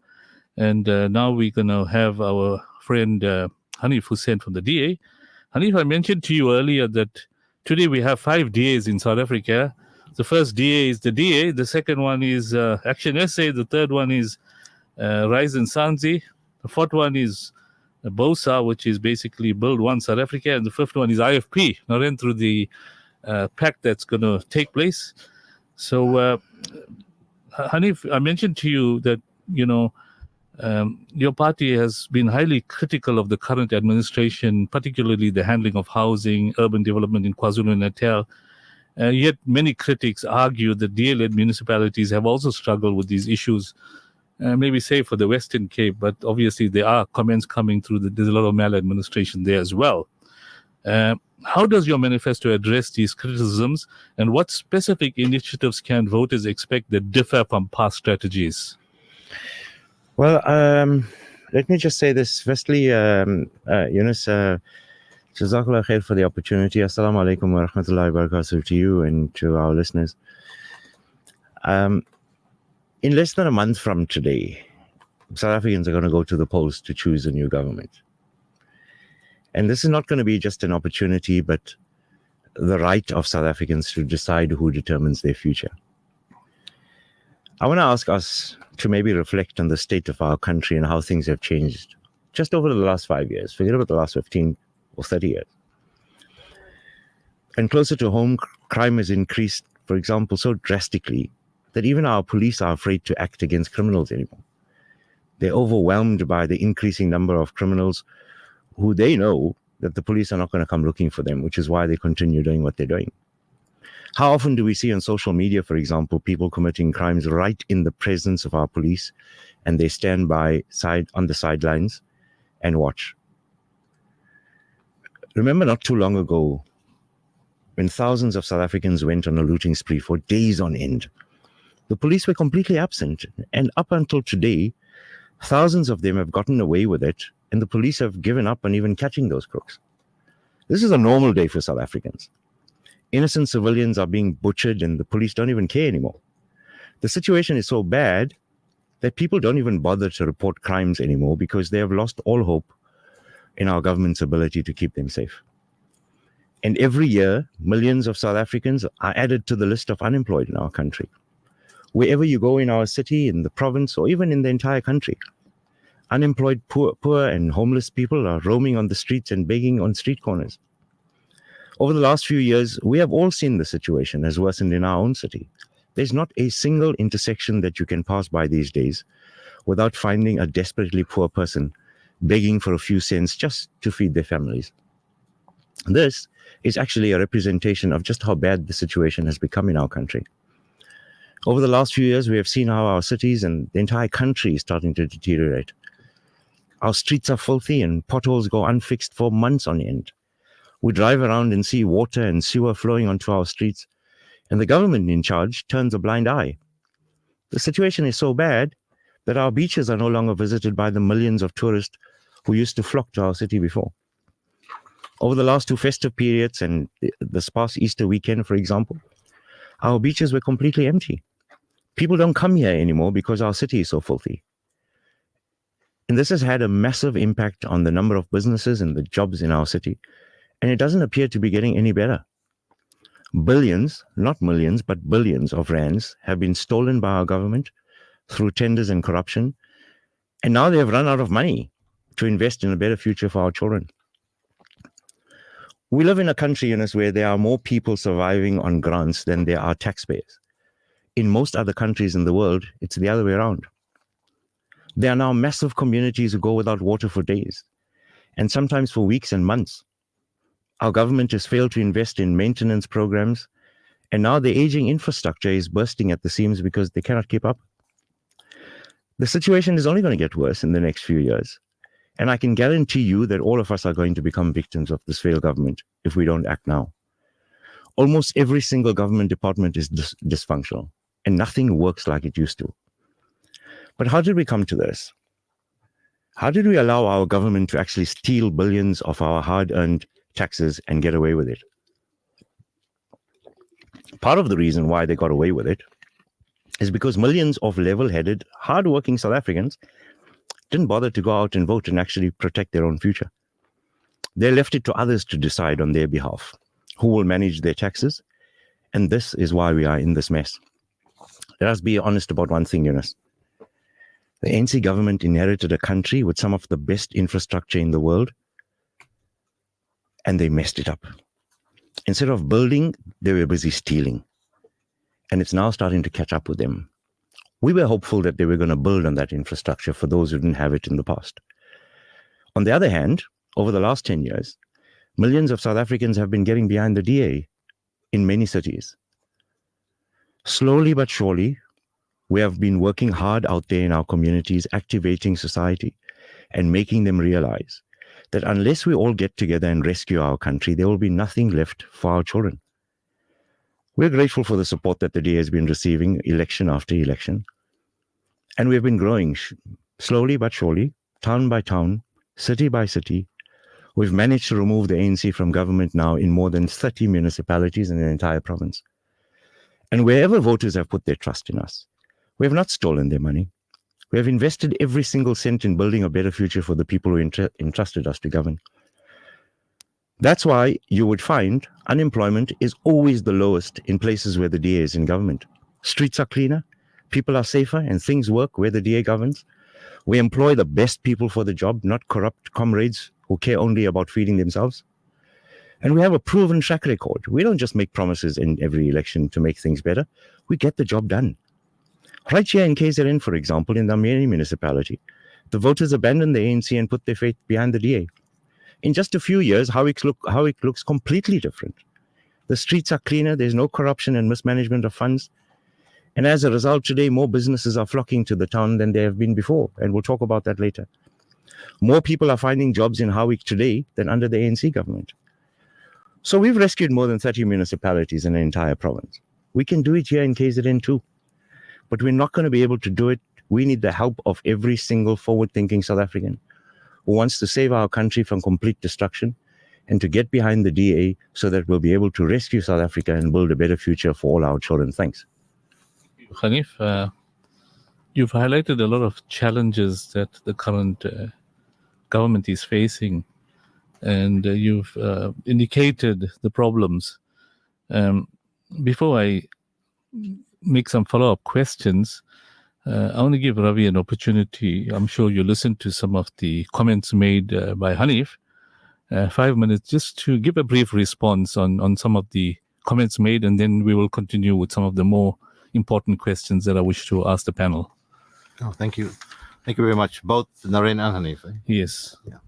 And now we're going to have our friend Hanif Hussain from the DA. Hanif, I mentioned to you earlier that today we have 5 DAs in South Africa. The first DA is the DA. The second one is Action SA. The third one is Rise and Sanzi. The fourth one is BOSA, which is basically Build One South Africa, and the fifth one is IFP, not in through the pact that's going to take place. So, Hanif, I mentioned to you that, your party has been highly critical of the current administration, particularly the handling of housing, urban development in KwaZulu-Natal. Yet many critics argue that DA-led municipalities have also struggled with these issues, maybe save for the Western Cape, but obviously there are comments coming through that there's a lot of maladministration there as well. How does your manifesto address these criticisms, and what specific initiatives can voters expect that differ from past strategies? Well, let me just say this. Firstly, Yunus, Jazakallah khair for the opportunity. Assalamu alaikum wa rahmatullahi wa barakatuh to you and to our listeners. In less than a month from today, South Africans are going to go to the polls to choose a new government. And this is not going to be just an opportunity, but the right of South Africans to decide who determines their future. I want to ask us to maybe reflect on the state of our country and how things have changed just over the last 5 years. Forget about the last 15 or 30 years. And closer to home, crime has increased, for example, so drastically that even our police are afraid to act against criminals anymore. They're overwhelmed by the increasing number of criminals who they know that the police are not going to come looking for them, which is why they continue doing what they're doing. How often do we see on social media, for example, people committing crimes right in the presence of our police, and they stand by on the sidelines and watch? Remember not too long ago when thousands of South Africans went on a looting spree for days on end. The police were completely absent, and up until today, thousands of them have gotten away with it, and the police have given up on even catching those crooks. This is a normal day for South Africans. Innocent civilians are being butchered and the police don't even care anymore. The situation is so bad that people don't even bother to report crimes anymore because they have lost all hope in our government's ability to keep them safe. And every year, millions of South Africans are added to the list of unemployed in our country. Wherever you go in our city, in the province, or even in the entire country, unemployed poor and homeless people are roaming on the streets and begging on street corners. Over the last few years, we have all seen the situation has worsened in our own city. There's not a single intersection that you can pass by these days without finding a desperately poor person begging for a few cents just to feed their families. This is actually a representation of just how bad the situation has become in our country. Over the last few years, we have seen how our cities and the entire country is starting to deteriorate. Our streets are filthy and potholes go unfixed for months on end. We drive around and see water and sewer flowing onto our streets, and the government in charge turns a blind eye. The situation is so bad that our beaches are no longer visited by the millions of tourists who used to flock to our city before. Over the last two festive periods and this past Easter weekend, for example, our beaches were completely empty. People don't come here anymore because our city is so filthy. And this has had a massive impact on the number of businesses and the jobs in our city. And it doesn't appear to be getting any better. Billions, not millions, but billions of rands have been stolen by our government through tenders and corruption. And now they have run out of money to invest in a better future for our children. We live in a country, Yunus, where there are more people surviving on grants than there are taxpayers. In most other countries in the world, it's the other way around. There are now massive communities who go without water for days, and sometimes for weeks and months. Our government has failed to invest in maintenance programs, and now the aging infrastructure is bursting at the seams because they cannot keep up. The situation is only going to get worse in the next few years, and I can guarantee you that all of us are going to become victims of this failed government if we don't act now. Almost every single government department is dysfunctional, and nothing works like it used to. But how did we come to this? How did we allow our government to actually steal billions of our hard-earned taxes and get away with it? Part of the reason why they got away with it is because millions of level-headed, hard-working South Africans didn't bother to go out and vote and actually protect their own future. They left it to others to decide on their behalf who will manage their taxes, and this is why we are in this mess. Let us be honest about one thing, Yunus. The ANC government inherited a country with some of the best infrastructure in the world, and they messed it up. Instead of building, they were busy stealing. And it's now starting to catch up with them. We were hopeful that they were going to build on that infrastructure for those who didn't have it in the past. On the other hand, over the last 10 years, millions of South Africans have been getting behind the DA in many cities. Slowly but surely, we have been working hard out there in our communities, activating society and making them realize that unless we all get together and rescue our country, there will be nothing left for our children. We're grateful for the support that the DA has been receiving election after election. And we've been growing slowly but surely, town by town, city by city. We've managed to remove the ANC from government now in more than 30 municipalities in the entire province. And wherever voters have put their trust in us, we have not stolen their money. We have invested every single cent in building a better future for the people who entrusted us to govern. That's why you would find unemployment is always the lowest in places where the DA is in government. Streets are cleaner, people are safer, and things work where the DA governs. We employ the best people for the job, not corrupt comrades who care only about feeding themselves. And we have a proven track record. We don't just make promises in every election to make things better. We get the job done. Right here in KZN, for example, in the Ameri municipality, the voters abandoned the ANC and put their faith behind the DA. In just a few years, how it looks completely different. The streets are cleaner, there's no corruption and mismanagement of funds. And as a result, today, more businesses are flocking to the town than they have been before. And we'll talk about that later. More people are finding jobs in Howick today than under the ANC government. So we've rescued more than 30 municipalities in the entire province. We can do it here in KZN too. But we're not going to be able to do it. We need the help of every single forward-thinking South African who wants to save our country from complete destruction and to get behind the DA so that we'll be able to rescue South Africa and build a better future for all our children. Thanks. Hanif, you've highlighted a lot of challenges that the current government is facing, and you've indicated the problems. Before I make some follow-up questions, I want to give Ravi an opportunity. I'm sure you listened to some of the comments made by Hanif. 5 minutes just to give a brief response on some of the comments made, and then we will continue with some of the more important questions that I wish to ask the panel. Oh, thank you. Thank you very much, both Naren and Hanif. Yes. Yeah.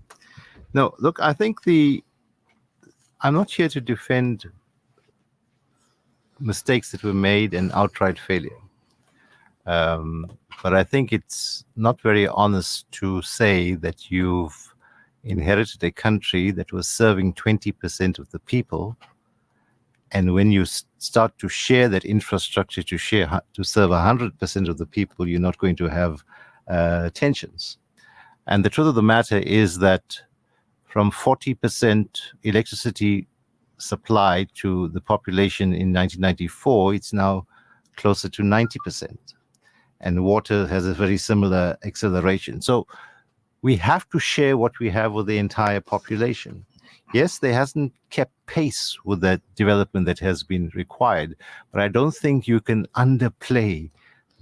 No, look, I think I'm not here to defend mistakes that were made and outright failure. But I think it's not very honest to say that you've inherited a country that was serving 20% of the people, and when you start to share that infrastructure to serve 100% of the people, you're not going to have tensions. And the truth of the matter is that from 40% electricity supply to the population in 1994, it's now closer to 90%. And water has a very similar acceleration. So we have to share what we have with the entire population. Yes, they hasn't kept pace with that development that has been required, but I don't think you can underplay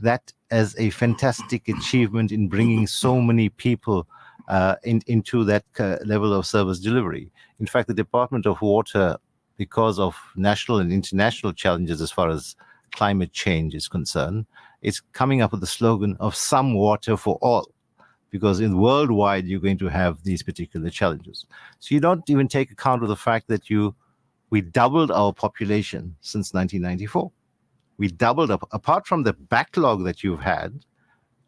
that as a fantastic achievement in bringing so many people into that level of service delivery. In fact, the Department of Water, because of national and international challenges as far as climate change is concerned, is coming up with the slogan of some water for all, because in worldwide you're going to have these particular challenges. So you don't even take account of the fact that we doubled our population since 1994. We doubled up, apart from the backlog that you've had,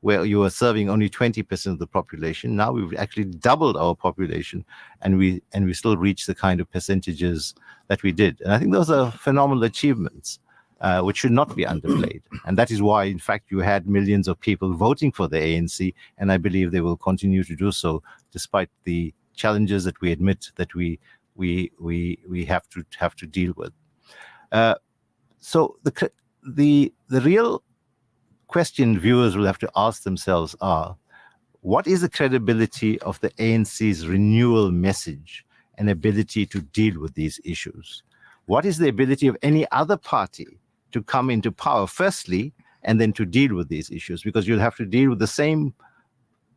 where you were serving only 20% of the population. Now we've actually doubled our population, and we still reach the kind of percentages that we did. And I think those are phenomenal achievements, which should not be underplayed. And that is why, in fact, you had millions of people voting for the ANC, and I believe they will continue to do so, despite the challenges that we admit that we have to deal with. So the real question viewers will have to ask themselves are, what is the credibility of the ANC's renewal message and ability to deal with these issues? What is the ability of any other party to come into power, firstly, and then to deal with these issues? Because you'll have to deal with the same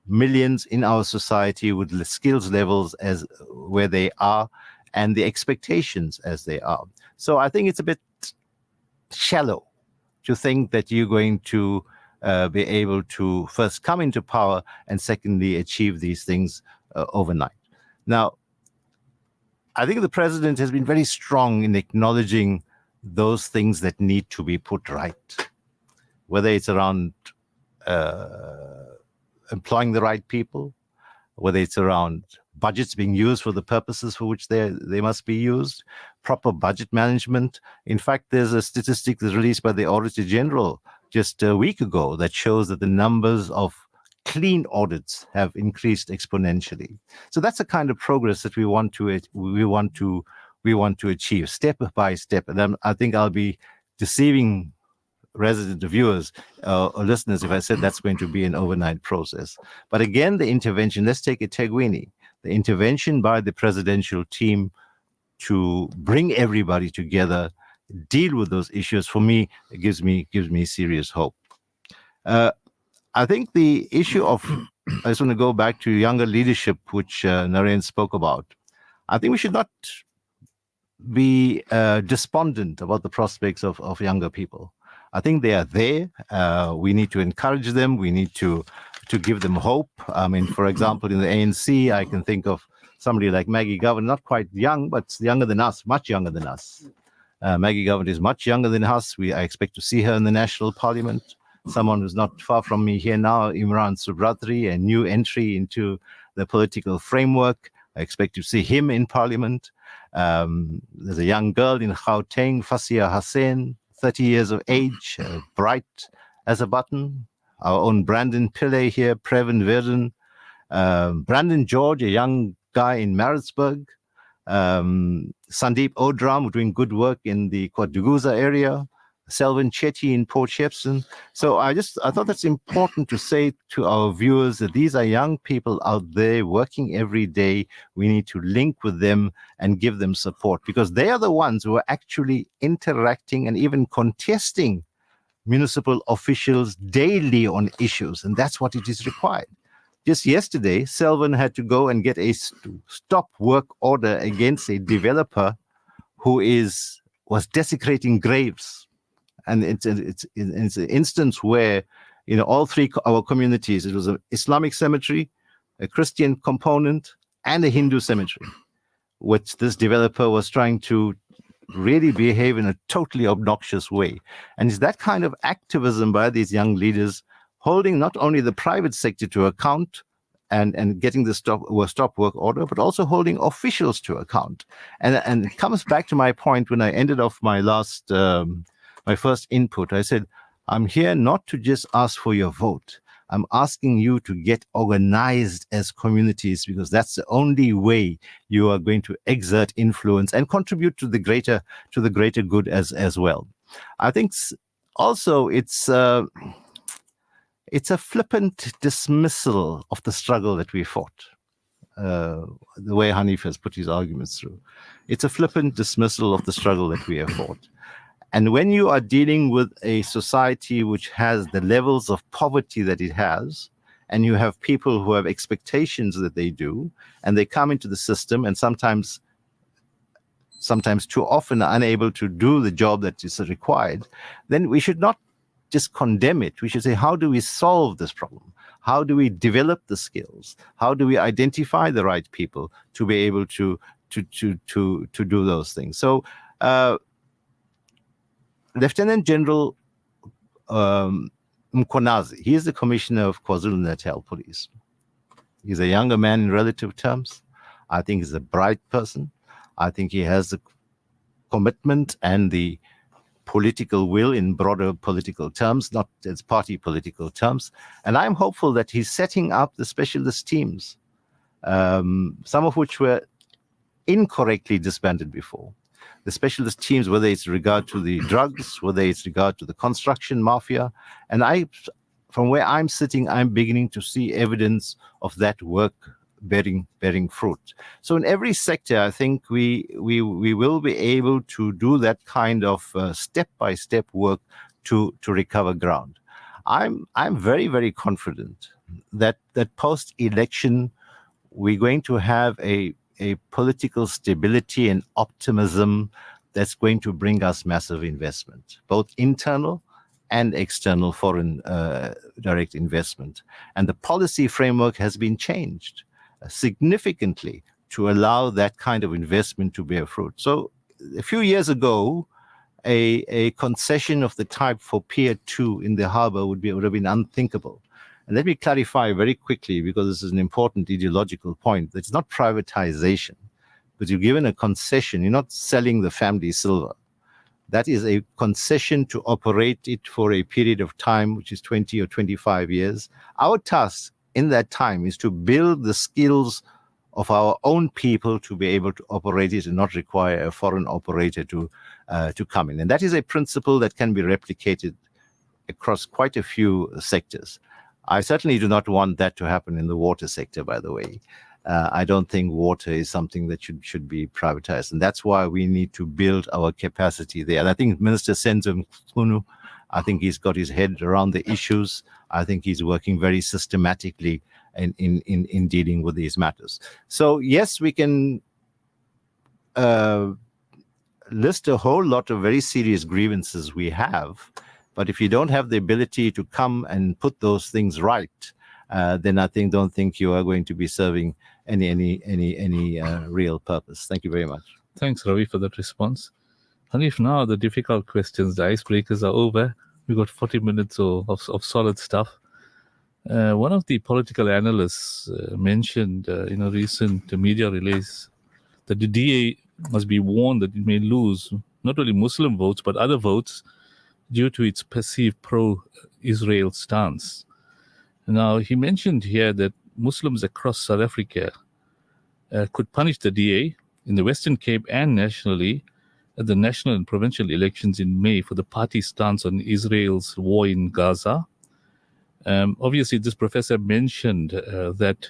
millions in our society with the skills levels as where they are and the expectations as they are. So I think it's a bit shallow to think that you're going to be able to first come into power and secondly achieve these things overnight. Now, I think the president has been very strong in acknowledging those things that need to be put right, whether it's around employing the right people, whether it's around budgets being used for the purposes for which they must be used, proper budget management. In fact, there's a statistic that's released by the Auditor General just a week ago that shows that the numbers of clean audits have increased exponentially. So that's the kind of progress that we want to achieve step by step. And I think I'll be deceiving resident viewers or listeners if I said that's going to be an overnight process. But again, the intervention, let's take eThekwini, the intervention by the presidential team to bring everybody together, deal with those issues, for me, it gives me serious hope. I think the issue of, I just want to go back to younger leadership, which Naren spoke about. I think we should not be despondent about the prospects of younger people. I think they are there. We need to encourage them. We need to give them hope. I mean, for example, in the ANC, I can think of somebody like Maggie Govan, not quite young, but younger than us, much younger than us. Maggie Govan is much younger than us. I expect to see her in the National Parliament. Someone who's not far from me here now, Imran Subratri, a new entry into the political framework. I expect to see him in Parliament. There's a young girl in Gauteng, Fasia Hussain, 30 years of age, bright as a button. Our own Brandon Pillay here, Previn Verden, Brandon George, a young guy in Maritzburg, Sandeep Odram, doing good work in the Kwaduguza area, Selvin Chetty in Port Shepstone. So I thought that's important to say to our viewers that these are young people out there working every day. We need to link with them and give them support because they are the ones who are actually interacting and even contesting municipal officials daily on issues, and that's what it is required. Just yesterday, Selvin had to go and get a stop work order against a developer who was desecrating graves. And it's an instance where, all three our communities, it was an Islamic cemetery, a Christian component, and a Hindu cemetery, which this developer was trying to really behave in a totally obnoxious way. And it's that kind of activism by these young leaders holding not only the private sector to account and getting the stop work order, but also holding officials to account. And it comes back to my point when I ended off my my first input. I said, I'm here not to just ask for your vote. I'm asking you to get organized as communities because that's the only way you are going to exert influence and contribute to the greater good as well. I think also it's a flippant dismissal of the struggle that we fought. The way Hanif has put his arguments through, it's a flippant dismissal of the struggle that we have fought. And when you are dealing with a society which has the levels of poverty that it has, and you have people who have expectations that they do, and they come into the system and sometimes too often are unable to do the job that is required, then we should not just condemn it. We should say, how do we solve this problem? How do we develop the skills? How do we identify the right people to be able to do those things? So, Lieutenant General Mkonazi, he is the Commissioner of KwaZulu-Natal Police. He's a younger man in relative terms. I think he's a bright person. I think he has the commitment and the political will in broader political terms, not as party political terms. And I'm hopeful that he's setting up the specialist teams, some of which were incorrectly disbanded before. The specialist teams, whether it's regard to the drugs, whether it's regard to the construction mafia. And from where I'm sitting, I'm beginning to see evidence of that work bearing fruit. So in every sector, I think we will be able to do that kind of step-by-step work to recover ground. I'm very, very confident that post-election we're going to have a political stability and optimism that's going to bring us massive investment, both internal and external foreign direct investment. And the policy framework has been changed significantly to allow that kind of investment to bear fruit. So a few years ago, a concession of the type for Pier 2 in the harbor would have been unthinkable. And let me clarify very quickly, because this is an important ideological point. It's not privatization, but you're given a concession. You're not selling the family silver. That is a concession to operate it for a period of time, which is 20 or 25 years. Our task in that time is to build the skills of our own people to be able to operate it and not require a foreign operator to come in. And that is a principle that can be replicated across quite a few sectors. I certainly do not want that to happen in the water sector, by the way. I don't think water is something that should be privatized. And that's why we need to build our capacity there. And I think Minister Senzo Mkhunu, I think he's got his head around the issues. I think he's working very systematically in dealing with these matters. So yes, we can list a whole lot of very serious grievances we have, but if you don't have the ability to come and put those things right, then I don't think you are going to be serving any real purpose. Thank you very much. Thanks, Ravi, for that response. Hanif, now the difficult questions, the icebreakers are over. We got 40 minutes of solid stuff. One of the political analysts mentioned in a recent media release that the DA must be warned that it may lose not only Muslim votes but other votes due to its perceived pro-Israel stance. Now, he mentioned here that Muslims across South Africa could punish the DA in the Western Cape and nationally at the national and provincial elections in May for the party's stance on Israel's war in Gaza. Obviously, this professor mentioned that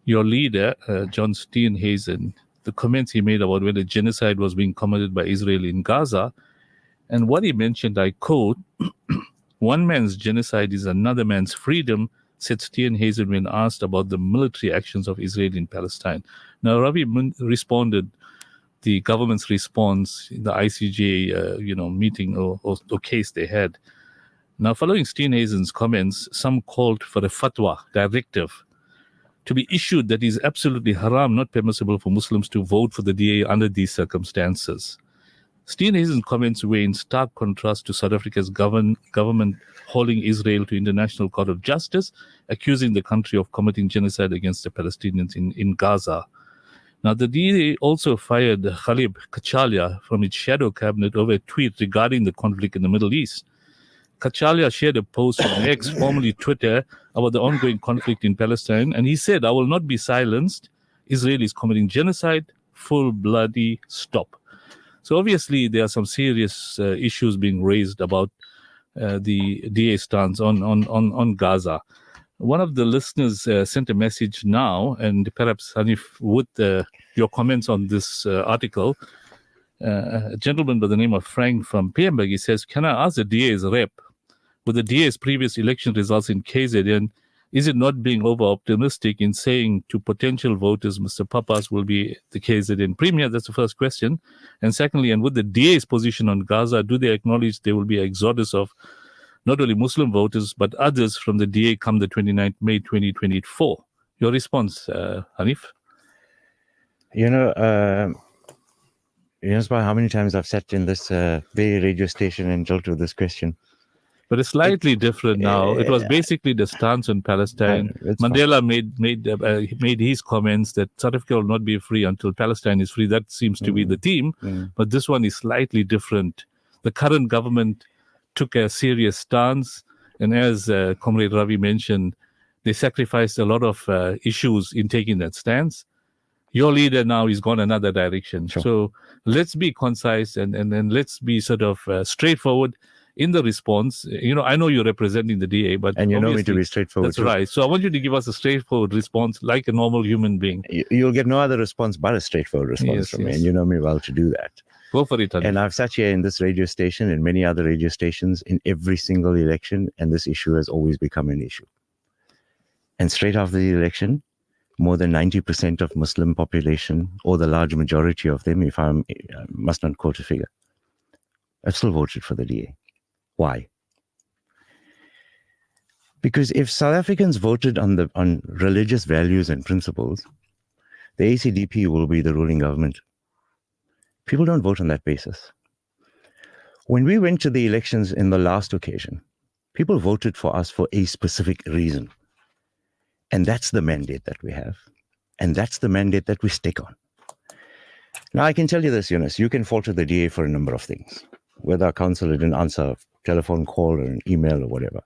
your leader, John Steenhuisen, the comments he made about whether genocide was being committed by Israel in Gaza, and what he mentioned, I quote, "One man's genocide is another man's freedom," said Steenhuisen when asked about the military actions of Israel in Palestine. Now, Ravi responded the government's response in the ICJ, meeting or case they had. Now, following Steenhuisen's comments, some called for a fatwa, directive, to be issued that is absolutely haram, not permissible for Muslims to vote for the DA under these circumstances. Steenhuisen's comments were in stark contrast to South Africa's government hauling Israel to International Court of Justice, accusing the country of committing genocide against the Palestinians in Gaza. Now, the DA also fired Khalid Kachalia from its shadow cabinet over a tweet regarding the conflict in the Middle East. Kachalia shared a post on X, formerly Twitter, about the ongoing conflict in Palestine, and he said, "I will not be silenced. Israel is committing genocide. Full bloody stop." So obviously there are some serious issues being raised about the DA stance on Gaza. One of the listeners sent a message now, and perhaps Hanif, with your comments on this article, a gentleman by the name of Frank from Piemberg, he says, "Can I ask the DA's rep, with the DA's previous election results in KZN, is it not being over-optimistic in saying to potential voters Mr. Papas will be the KZN premier?" That's the first question. And secondly, and with the DA's position on Gaza, do they acknowledge there will be an exodus of not only Muslim voters, but others from the DA come the 29th May 2024? Your response, Hanif? By how many times I've sat in this very radio station and dealt with this question. But it's slightly different now. It was basically the stance on Palestine. Mandela made his comments that South Africa will not be free until Palestine is free. That seems to be the theme. But this one is slightly different. The current government took a serious stance. And as Comrade Ravi mentioned, they sacrificed a lot of issues in taking that stance. Your leader now is gone another direction. Sure. So let's be concise and let's be sort of straightforward in the response. I know you're representing the DA, but and you know me to be straightforward. That's right. So I want you to give us a straightforward response, like a normal human being. You'll get no other response but a straightforward response from me, and you know me well to do that. Go for it, Hanif. And I've sat here in this radio station and many other radio stations in every single election, and this issue has always become an issue. And straight after the election, more than 90% of Muslim population, or the large majority of them, if I must not quote a figure, have still voted for the DA. Why? Because if South Africans voted on religious values and principles, the ACDP will be the ruling government. People don't vote on that basis. When we went to the elections in the last occasion, people voted for us for a specific reason. And that's the mandate that we have. And that's the mandate that we stick on. Now, I can tell you this, Eunice, you can falter the DA for a number of things, whether a councillor didn't answer a telephone call or an email or whatever.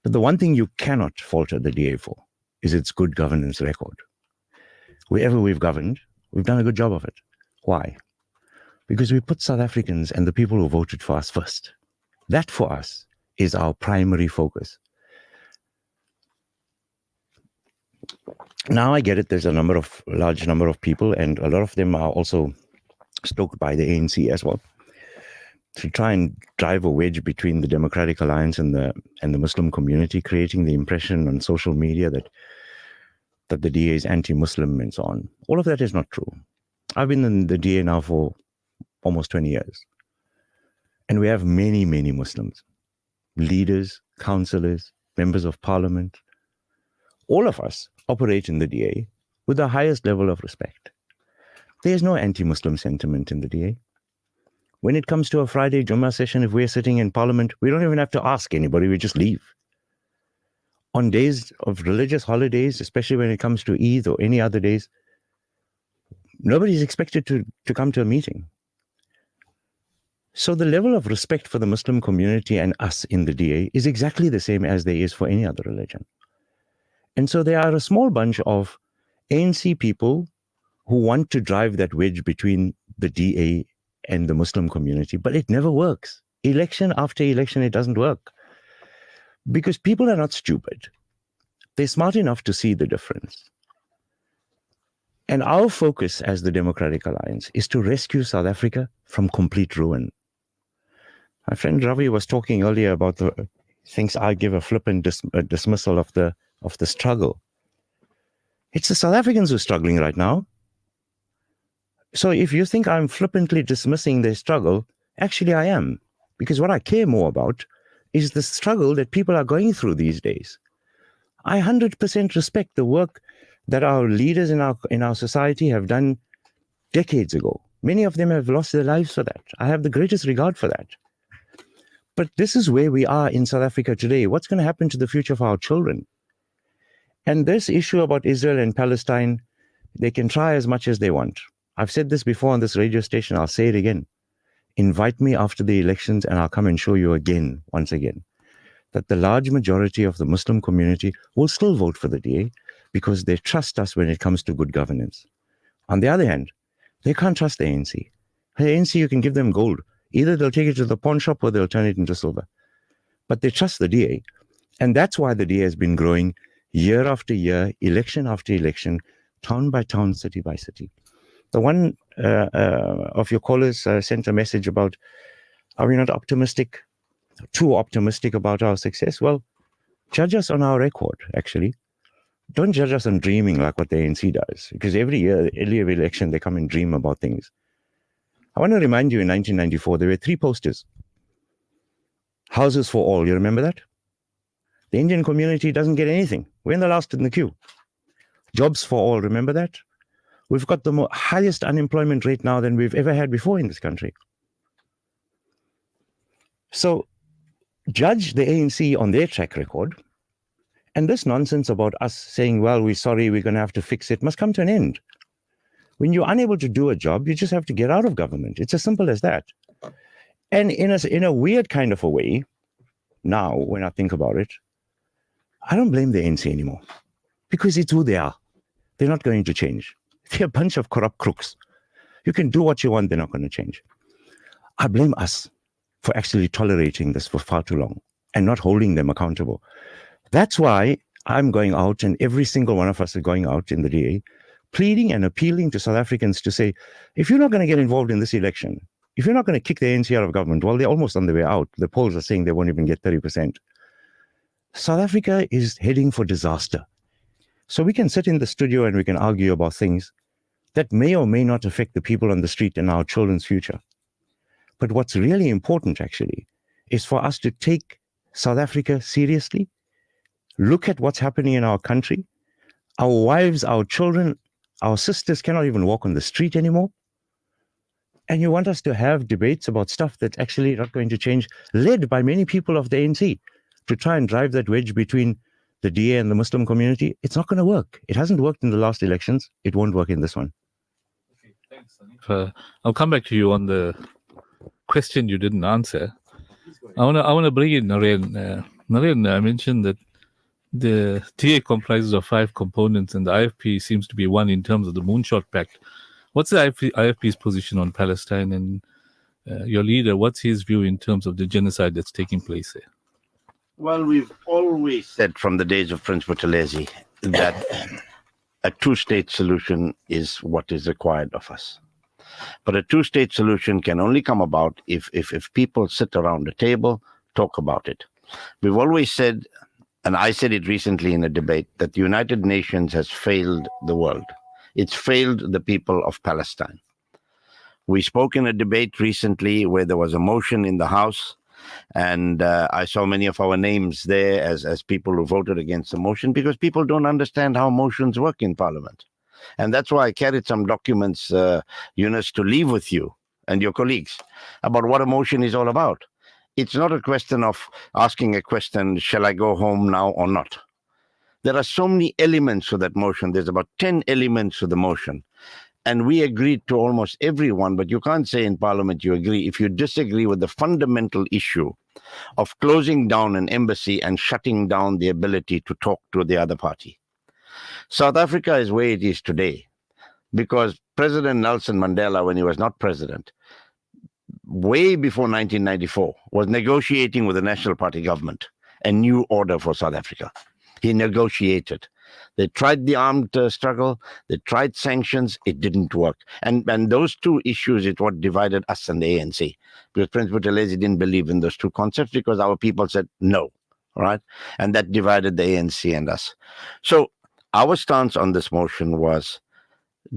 But the one thing you cannot falter the DA for is its good governance record. Wherever we've governed, we've done a good job of it. Why? Because we put South Africans and the people who voted for us first. That, for us, is our primary focus. Now I get it, there's a large number of people, and a lot of them are also stoked by the ANC as well, to try and drive a wedge between the Democratic Alliance and the Muslim community, creating the impression on social media that the DA is anti-Muslim and so on. All of that is not true. I've been in the DA now for almost 20 years. And we have many, many Muslims, leaders, councillors, members of parliament. All of us operate in the DA with the highest level of respect. There's no anti-Muslim sentiment in the DA. When it comes to a Friday Jummah session, if we're sitting in parliament, we don't even have to ask anybody, we just leave. On days of religious holidays, especially when it comes to Eid or any other days, nobody's expected to come to a meeting. So the level of respect for the Muslim community and us in the DA is exactly the same as there is for any other religion. And so there are a small bunch of ANC people who want to drive that wedge between the DA and the Muslim community, but it never works. Election after election, it doesn't work. Because people are not stupid. They're smart enough to see the difference. And our focus as the Democratic Alliance is to rescue South Africa from complete ruin. My friend Ravi was talking earlier about the things I give a flippant dismissal of the struggle. It's the South Africans who are struggling right now. So if you think I'm flippantly dismissing their struggle, actually I am. Because what I care more about is the struggle that people are going through these days. I 100% respect the work that our leaders in our society have done decades ago. Many of them have lost their lives for that. I have the greatest regard for that. But this is where we are in South Africa today. What's going to happen to the future of our children? And this issue about Israel and Palestine, they can try as much as they want. I've said this before on this radio station. I'll say it again. Invite me after the elections and I'll come and show you again, once again, that the large majority of the Muslim community will still vote for the DA because they trust us when it comes to good governance. On the other hand, they can't trust the ANC. The ANC, you can give them gold. Either they'll take it to the pawn shop or they'll turn it into silver. But they trust the DA. And that's why the DA has been growing year after year, election after election, town by town, city by city. The one of your callers sent a message about, are we not optimistic, too optimistic about our success? Well, judge us on our record, actually. Don't judge us on dreaming like what the ANC does, because every year, early election, they come and dream about things. I want to remind you, in 1994, there were 3 posters. Houses for all, you remember that? The Indian community doesn't get anything. We're in the last in the queue. Jobs for all, remember that? We've got the highest unemployment rate now than we've ever had before in this country. So judge the ANC on their track record, and this nonsense about us saying, well, we're sorry, we're going to have to fix it, must come to an end. When you're unable to do a job, you just have to get out of government. It's as simple as that. And in a weird kind of a way, now, when I think about it, I don't blame the ANC anymore, because it's who they are. They're not going to change. They're a bunch of corrupt crooks. You can do what you want, they're not going to change. I blame us for actually tolerating this for far too long and not holding them accountable. That's why I'm going out, and every single one of us is going out in the DA, pleading and appealing to South Africans to say, if you're not going to get involved in this election, if you're not going to kick the ANC out of government, well, they're almost on the way out. The polls are saying they won't even get 30%. South Africa is heading for disaster. So we can sit in the studio and we can argue about things that may or may not affect the people on the street and our children's future. But what's really important, actually, is for us to take South Africa seriously, look at what's happening in our country. Our wives, our children, our sisters cannot even walk on the street anymore. And you want us to have debates about stuff that's actually not going to change, led by many people of the ANC, to try and drive that wedge between the DA and the Muslim community. It's not going to work. It hasn't worked in the last elections. It won't work in this one. Okay, thanks, Sanif. I'll come back to you on the question you didn't answer. I want to bring in Naren. Naren mentioned that the TA comprises of 5 components, and the IFP seems to be one in terms of the Moonshot Pact. What's the IFP's position on Palestine, and your leader, what's his view in terms of the genocide that's taking place there? Well, we've always said from the days of Prince Buthelezi that a two-state solution is what is required of us. But a two-state solution can only come about if people sit around a table, talk about it. We've always said, and I said it recently in a debate, that the United Nations has failed the world. It's failed the people of Palestine. We spoke in a debate recently where there was a motion in the House, and I saw many of our names there as people who voted against the motion, because people don't understand how motions work in Parliament. And that's why I carried some documents, Yunus, to leave with you and your colleagues about what a motion is all about. It's not a question of asking a question, shall I go home now or not? There are so many elements to that motion. There's about 10 elements to the motion. And we agreed to almost everyone, but you can't say in Parliament you agree if you disagree with the fundamental issue of closing down an embassy and shutting down the ability to talk to the other party. South Africa is where it is today because President Nelson Mandela, when he was not president, way before 1994, was negotiating with the National Party government a new order for South Africa. He negotiated. They tried the armed struggle. They tried sanctions. It didn't work. And those two issues is what divided us and the ANC. Because Prince Buthelezi didn't believe in those two concepts because our people said no. All right? And that divided the ANC and us. So our stance on this motion was,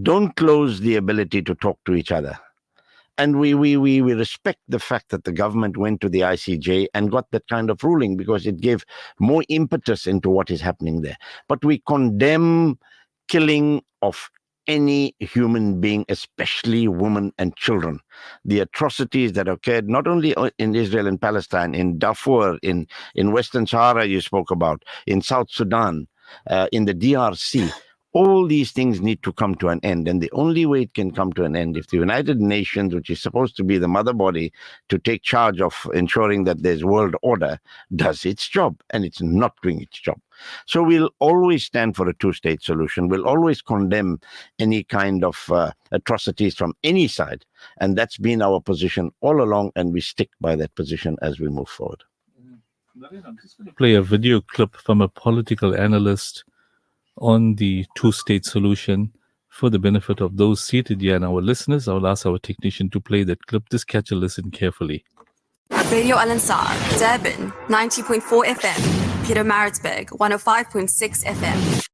don't close the ability to talk to each other. And we respect the fact that the government went to the ICJ and got that kind of ruling because it gave more impetus into what is happening there. But we condemn killing of any human being, especially women and children. The atrocities that occurred not only in Israel and Palestine, in Darfur, in Western Sahara you spoke about, in South Sudan, in the DRC. All these things need to come to an end. And the only way it can come to an end, if the United Nations, which is supposed to be the mother body to take charge of ensuring that there's world order, does its job, and it's not doing its job. So we'll always stand for a two-state solution. We'll always condemn any kind of atrocities from any side. And that's been our position all along, and we stick by that position as we move forward. I'm just going to play a video clip from a political analyst on the two-state solution for the benefit of those seated here and our listeners. I will ask our technician to play that clip. Just catch a listen carefully. Radio Ansaar, Durban, 90.4 FM. Peter Maritzburg, 105.6 FM.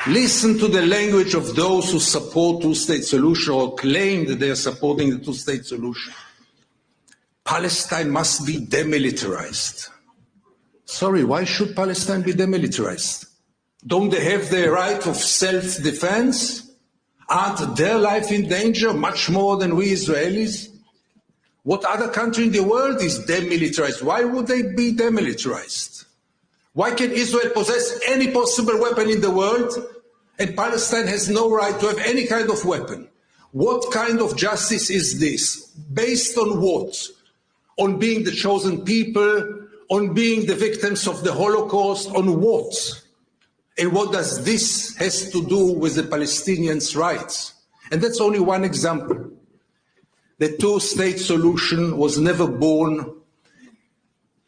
Listen to the language of those who support two-state solution or claim that they are supporting the two-state solution. Palestine must be demilitarized. Sorry, why should Palestine be demilitarized? Don't they have the right of self-defense? Aren't their life in danger much more than we Israelis? What other country in the world is demilitarized? Why would they be demilitarized? Why can Israel possess any possible weapon in the world and Palestine has no right to have any kind of weapon? What kind of justice is this? Based on what? On being the chosen people? On being the victims of the Holocaust? On what? And what does this has to do with the Palestinians' rights? And that's only one example. The two-state solution was never born.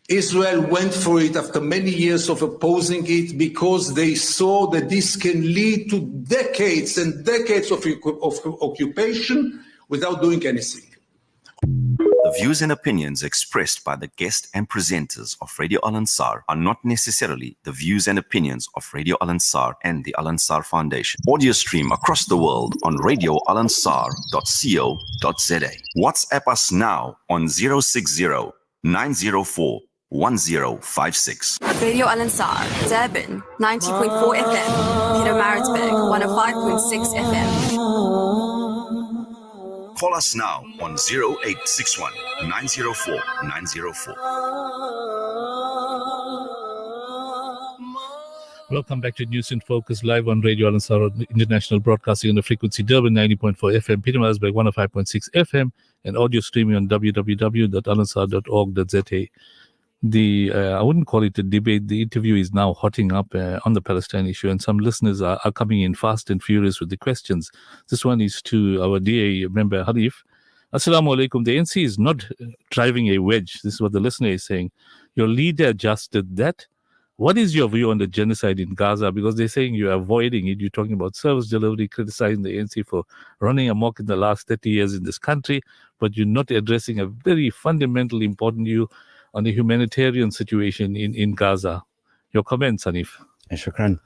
Israel went for it after many years of opposing it because they saw that this can lead to decades and decades of occupation without doing anything. The views and opinions expressed by the guest and presenters of Radio Al-Ansar are not necessarily the views and opinions of Radio Al-Ansar and the Al-Ansar Foundation. Audio stream across the world on radioalansar.co.za. WhatsApp us now on 060 904 1056. Radio Al-Ansar, Durban, 90.4 FM, Peter Maritzburg, 105.6 FM. Call us now on 0861 904 904. Welcome back to News in Focus, live on Radio Al-Ansar International, broadcasting on the frequency Durban 90.4 FM, Peter Maritzburg 105.6 FM, and audio streaming on www.alansar.org.za. I wouldn't call it a debate. The interview is now hotting up on the Palestine issue, and some listeners are coming in fast and furious with the questions. This one is to our DA member, Harif. Assalamu alaikum. The NC is not driving a wedge. This is what the listener is saying. Your leader just did that. What is your view on the genocide in Gaza? Because they're saying you're avoiding it. You're talking about service delivery, criticizing the ANC for running amok in the last 30 years in this country, but you're not addressing a very fundamentally important issue on the humanitarian situation in Gaza. Your comments, Hanif. Shukran.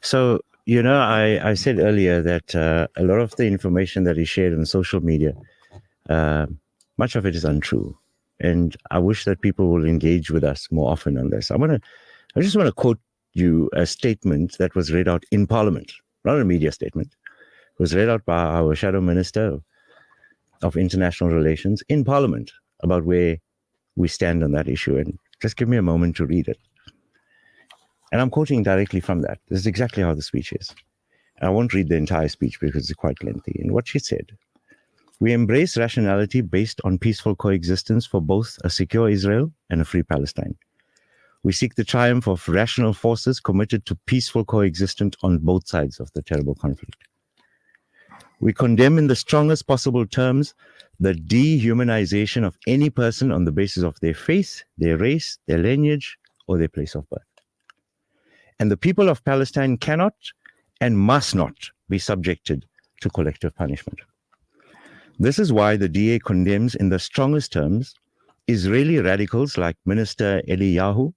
So, I said earlier that a lot of the information that is shared on social media, much of it is untrue. And I wish that people will engage with us more often on this. I just want to quote you a statement that was read out in Parliament, not a media statement. It was read out by our Shadow Minister of International Relations in Parliament about where we stand on that issue, and just give me a moment to read it. And I'm quoting directly from that. This is exactly how the speech is. And I won't read the entire speech because it's quite lengthy. And what she said, we embrace rationality based on peaceful coexistence for both a secure Israel and a free Palestine. We seek the triumph of rational forces committed to peaceful coexistence on both sides of the terrible conflict. We condemn in the strongest possible terms the dehumanization of any person on the basis of their faith, their race, their lineage, or their place of birth. And the people of Palestine cannot and must not be subjected to collective punishment. This is why the DA condemns in the strongest terms Israeli radicals like Minister Eliyahu,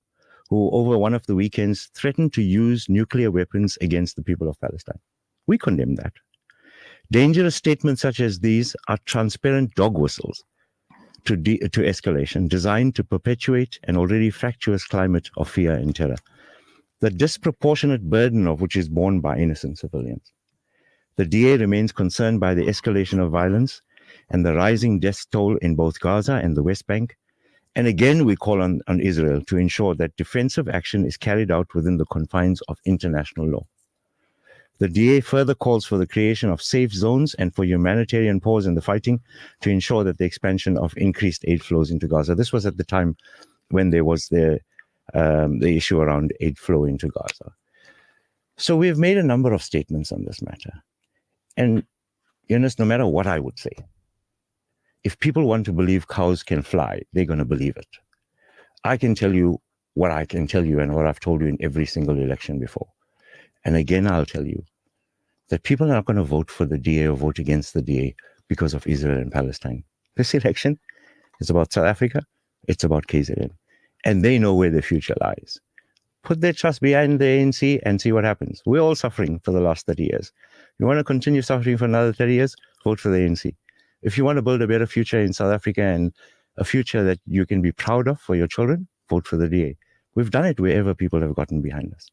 who over one of the weekends threatened to use nuclear weapons against the people of Palestine. We condemn that. Dangerous statements such as these are transparent dog whistles to escalation, designed to perpetuate an already fractious climate of fear and terror, the disproportionate burden of which is borne by innocent civilians. The DA remains concerned by the escalation of violence and the rising death toll in both Gaza and the West Bank. And again, we call on Israel to ensure that defensive action is carried out within the confines of international law. The DA further calls for the creation of safe zones and for humanitarian pause in the fighting to ensure that the expansion of increased aid flows into Gaza. This was at the time when there was the issue around aid flow into Gaza. So we have made a number of statements on this matter. And, Yunus, no matter what I would say, if people want to believe cows can fly, they're going to believe it. I can tell you what I can tell you and what I've told you in every single election before. And again, I'll tell you that people are not going to vote for the DA or vote against the DA because of Israel and Palestine. This election is about South Africa. It's about KZN. And they know where their future lies. Put their trust behind the ANC and see what happens. We're all suffering for the last 30 years. You want to continue suffering for another 30 years? Vote for the ANC. If you want to build a better future in South Africa and a future that you can be proud of for your children, vote for the DA. We've done it wherever people have gotten behind us.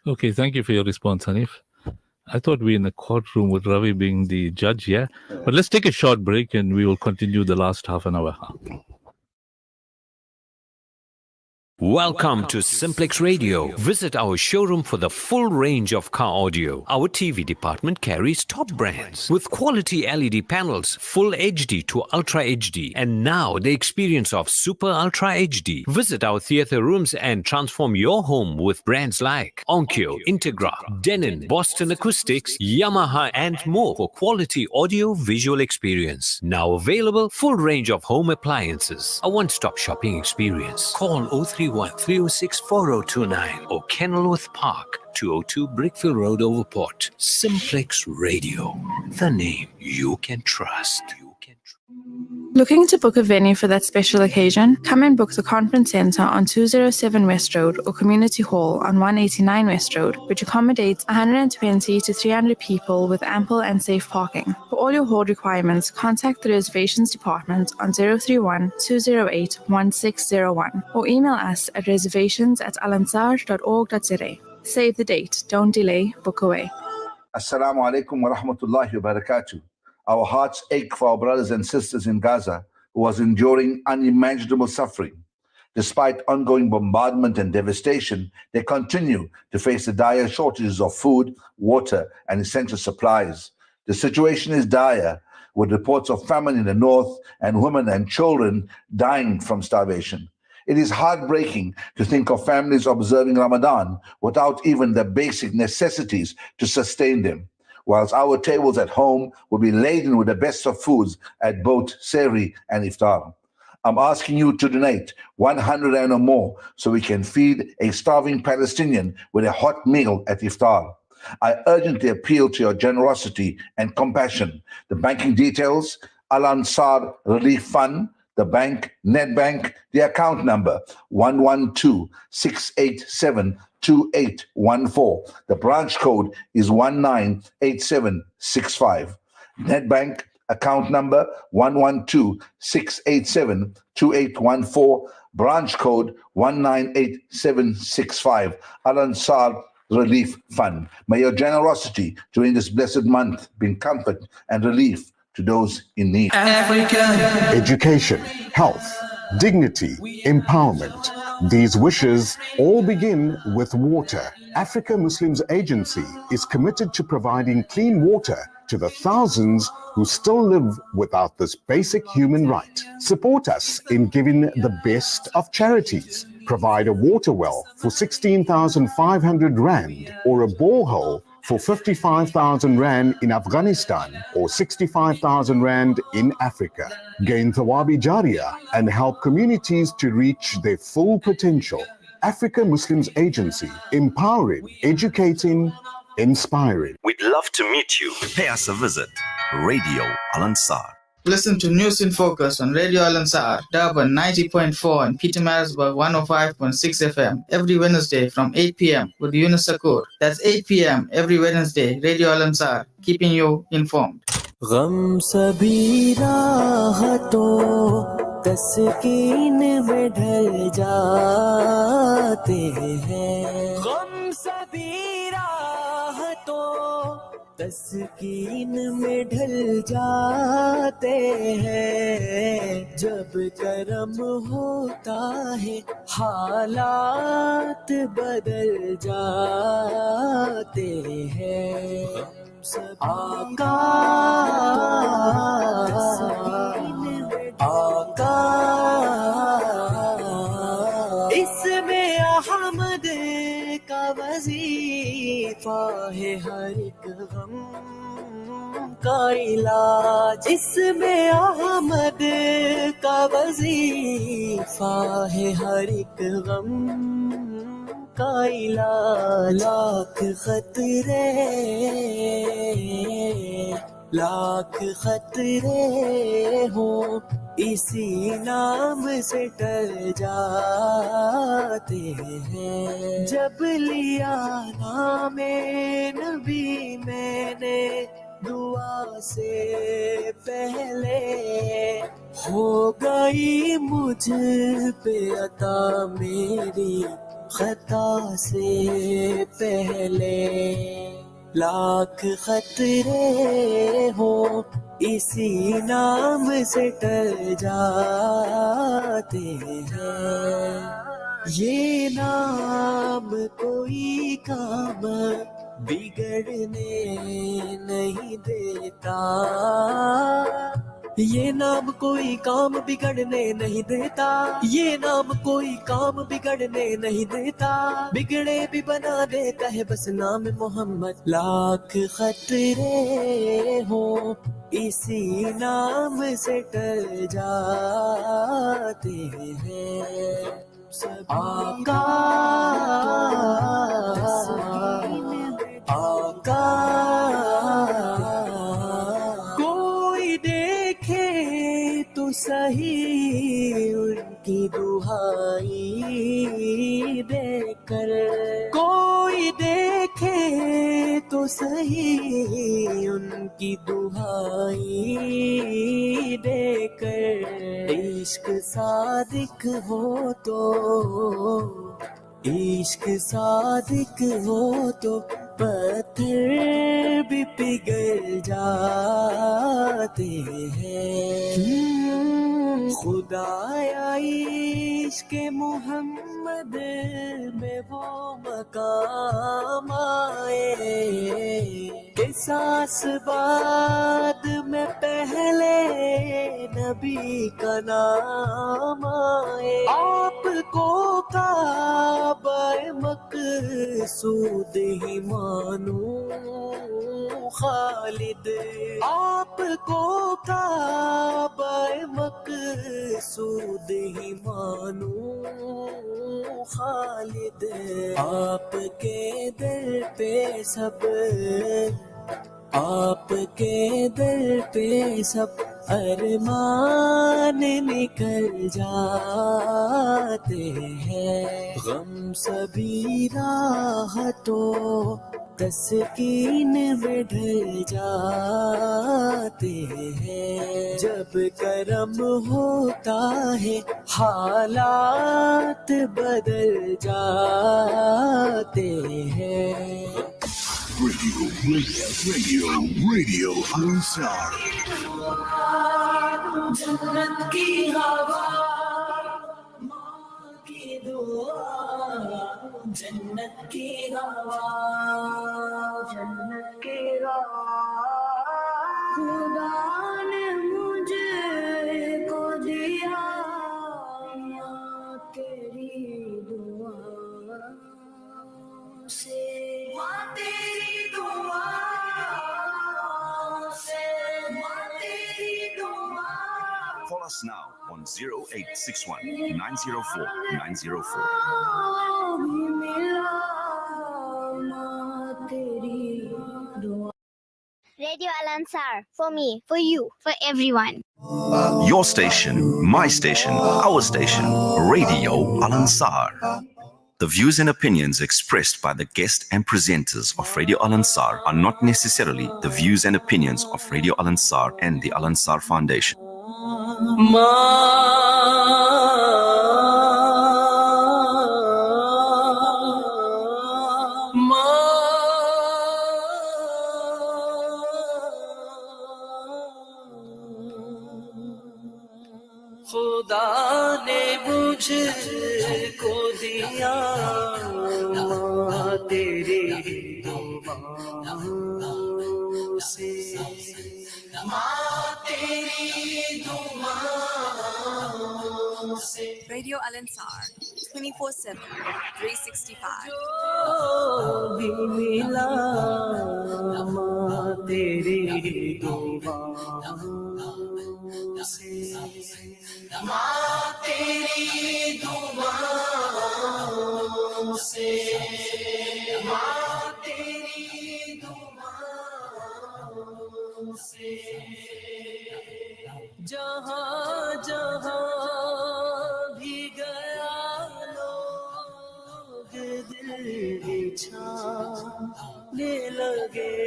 Okay, thank you for your response, Hanif. I thought we were in a courtroom with Ravi being the judge here. But let's take a short break and we will continue the last half an hour. Welcome to Simplex Radio. Visit our showroom for the full range of car audio. Our TV department carries top brands with quality LED panels, full HD to Ultra HD, and now the experience of Super Ultra HD. Visit our theater rooms and transform your home with brands like Onkyo, Integra, Denon, Boston Acoustics, Yamaha, and more for quality audio visual experience. Now available, full range of home appliances. A one-stop shopping experience. Call 031-306-4029 or Kenilworth Park, 202 Brickfield Road, Overport. Simplex Radio, the name you can trust. Looking to book a venue for that special occasion? Come and book the Conference Centre on 207 West Road or Community Hall on 189 West Road, which accommodates 120 to 300 people with ample and safe parking. For all your hall requirements, contact the reservations department on 031 208 1601 or email us at reservations@alansar.org.za. Save the date, don't delay, book away. Assalamu alaikum wa rahmatullahi wa barakatuh. Our hearts ache for our brothers and sisters in Gaza who was enduring unimaginable suffering. Despite ongoing bombardment and devastation, they continue to face the dire shortages of food, water, and essential supplies. The situation is dire, with reports of famine in the north and women and children dying from starvation. It is heartbreaking to think of families observing Ramadan without even the basic necessities to sustain them, whilst our tables at home will be laden with the best of foods at both Sehri and Iftar. I'm asking you to donate 100 rand or more so we can feed a starving Palestinian with a hot meal at Iftar. I urgently appeal to your generosity and compassion. The banking details: Al Ansar Relief Fund, the bank, Netbank, the account number 112-687-2814. The branch code is 198765. Netbank account number 112-687-2814. Branch code 198765. Al Ansar Relief Fund. May your generosity during this blessed month bring comfort and relief to those in need. Education, health, dignity, empowerment. These wishes all begin with water. Africa Muslims Agency is committed to providing clean water to the thousands who still live without this basic human right. Support us in giving the best of charities. Provide a water well for 16,500 rand or a borehole for 55,000 rand in Afghanistan or 65,000 rand in Africa. Gain Thawabi Jariyah and help communities to reach their full potential. Africa Muslims Agency, empowering, educating, inspiring. We'd love to meet you. Pay us a visit. Radio Al Ansar. Listen to News in Focus on Radio Al Ansar, Durban 90.4 and Pietermaritzburg 105.6 FM every Wednesday from 8 p.m. with Yunus Sakur. That's 8 p.m. every Wednesday. Radio Al Ansar, keeping you informed. गम सभी राहतों तस्कीन में ढल जाते हैं गम सभी राहतों तस्कीन में ढल जाते हैं जब करम होता है हालात बदल जाते हैं आका आका इसमें अहमद का वजीफा है हर एक गम का इलाज इसमें अहमद का वजीफा है हर एक गम का इलाज लाख खतरे हो इसी नाम से टल जाते हैं जब लिया नामे नबी मैंने दुआ से पहले हो गई मुझ पे अता मेरी खता से पहले लाख खतरे हो इसी नाम से टल जाते हैं ये नाम कोई काम बिगड़ने नहीं देता ये नाम कोई काम बिगड़ने नहीं देता ये नाम कोई काम बिगड़ने नहीं देता बिगड़े भी बना देता है बस नाम मोहम्मद लाख खतरे हो इसी नाम से टल जाते हैं आका आका कोई देखे तो तो सही उनकी दुहाई देकर, कोई देखे तो सही उनकी दुहाई देकर। इश्क सादिक हो तो, इश्क सादिक हो तो पत्थर भी पिघल जाते हैं। खुदाया इश्क मोहम्मद में वो मकाम आए कि सांस बाद में पहले नबी का नाम आए। आपको काबा मकसूद ही मानूं खालिद, आपको काबा मकसूद ही मानूं खालिद। आपके दर पे सब, आपके दर पे सब अरमान निकल जाते हैं। गम सभी राहतों तस्कीन में ढल जाते हैं। जब करम होता है हालात बदल जाते हैं। Radio Ansaar. जन्नत की हवा, माँ की दुआ, जन्नत की हवा, जन्नत की हवा। खुदा ने मुझे को दिया तेरी दुआ से, माँ तेरी दुआ से, माँ तेरी दुआ। Call us now on 0861 904 904. Radio Al-Ansar, for me, for you, for everyone. Your station, my station, our station, Radio Al-Ansar. The views and opinions expressed by the guest and presenters of Radio Al-Ansar are not necessarily the views and opinions of Radio Al-Ansar and the Al-Ansar Foundation. खुदा ने मुझको दिया माँ तेरी दुआओं से, माँ तेरी दुआओं से। Radio Al-Ansar, 24/7, 365. जो भी मिला माँ तेरी दुआओं से, माँ तेरी दुआओं से, माँ तेरी दुआओं से। जहाँ जहाँ भी गया लोग दिल बिछाने लगे,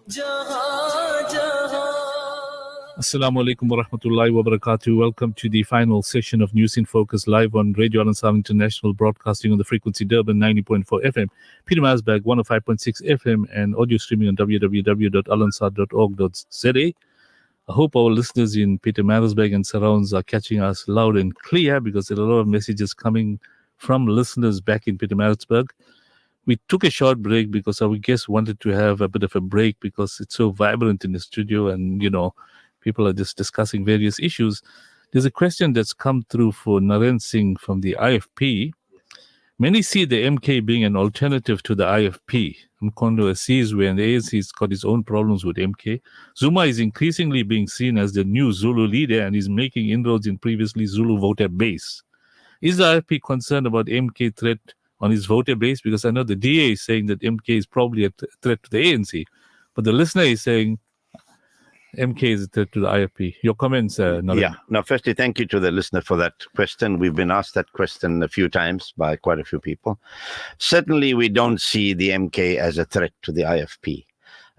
जहाँ जहाँ। Assalamu alaikum wa rahmatullahi wa barakatuh. Welcome to the final session of News in Focus live on Radio Al-Ansar International, broadcasting on the frequency Durban 90.4 FM, Peter Marisburg 105.6 FM, and audio streaming on www.alansar.org.za. I hope our listeners in Peter Marisburg and surrounds are catching us loud and clear, because there are a lot of messages coming from listeners back in Peter Marisburg. We took a short break because our guests wanted to have a bit of a break because it's so vibrant in the studio and, you know, people are just discussing various issues. There's a question that's come through for Naren Singh from the IFP. Many see the MK being an alternative to the IFP. Mkondo sees where the ANC's got its own problems with MK. Zuma is increasingly being seen as the new Zulu leader and is making inroads in previously Zulu voter base. Is the IFP concerned about MK threat on his voter base? Because I know the DA is saying that MK is probably a threat to the ANC. But the listener is saying MK is a threat to the IFP. Your comments, Naren? Yeah. Now, firstly, thank you to the listener for that question. We've been asked that question a few times by quite a few people. Certainly, we don't see the MK as a threat to the IFP.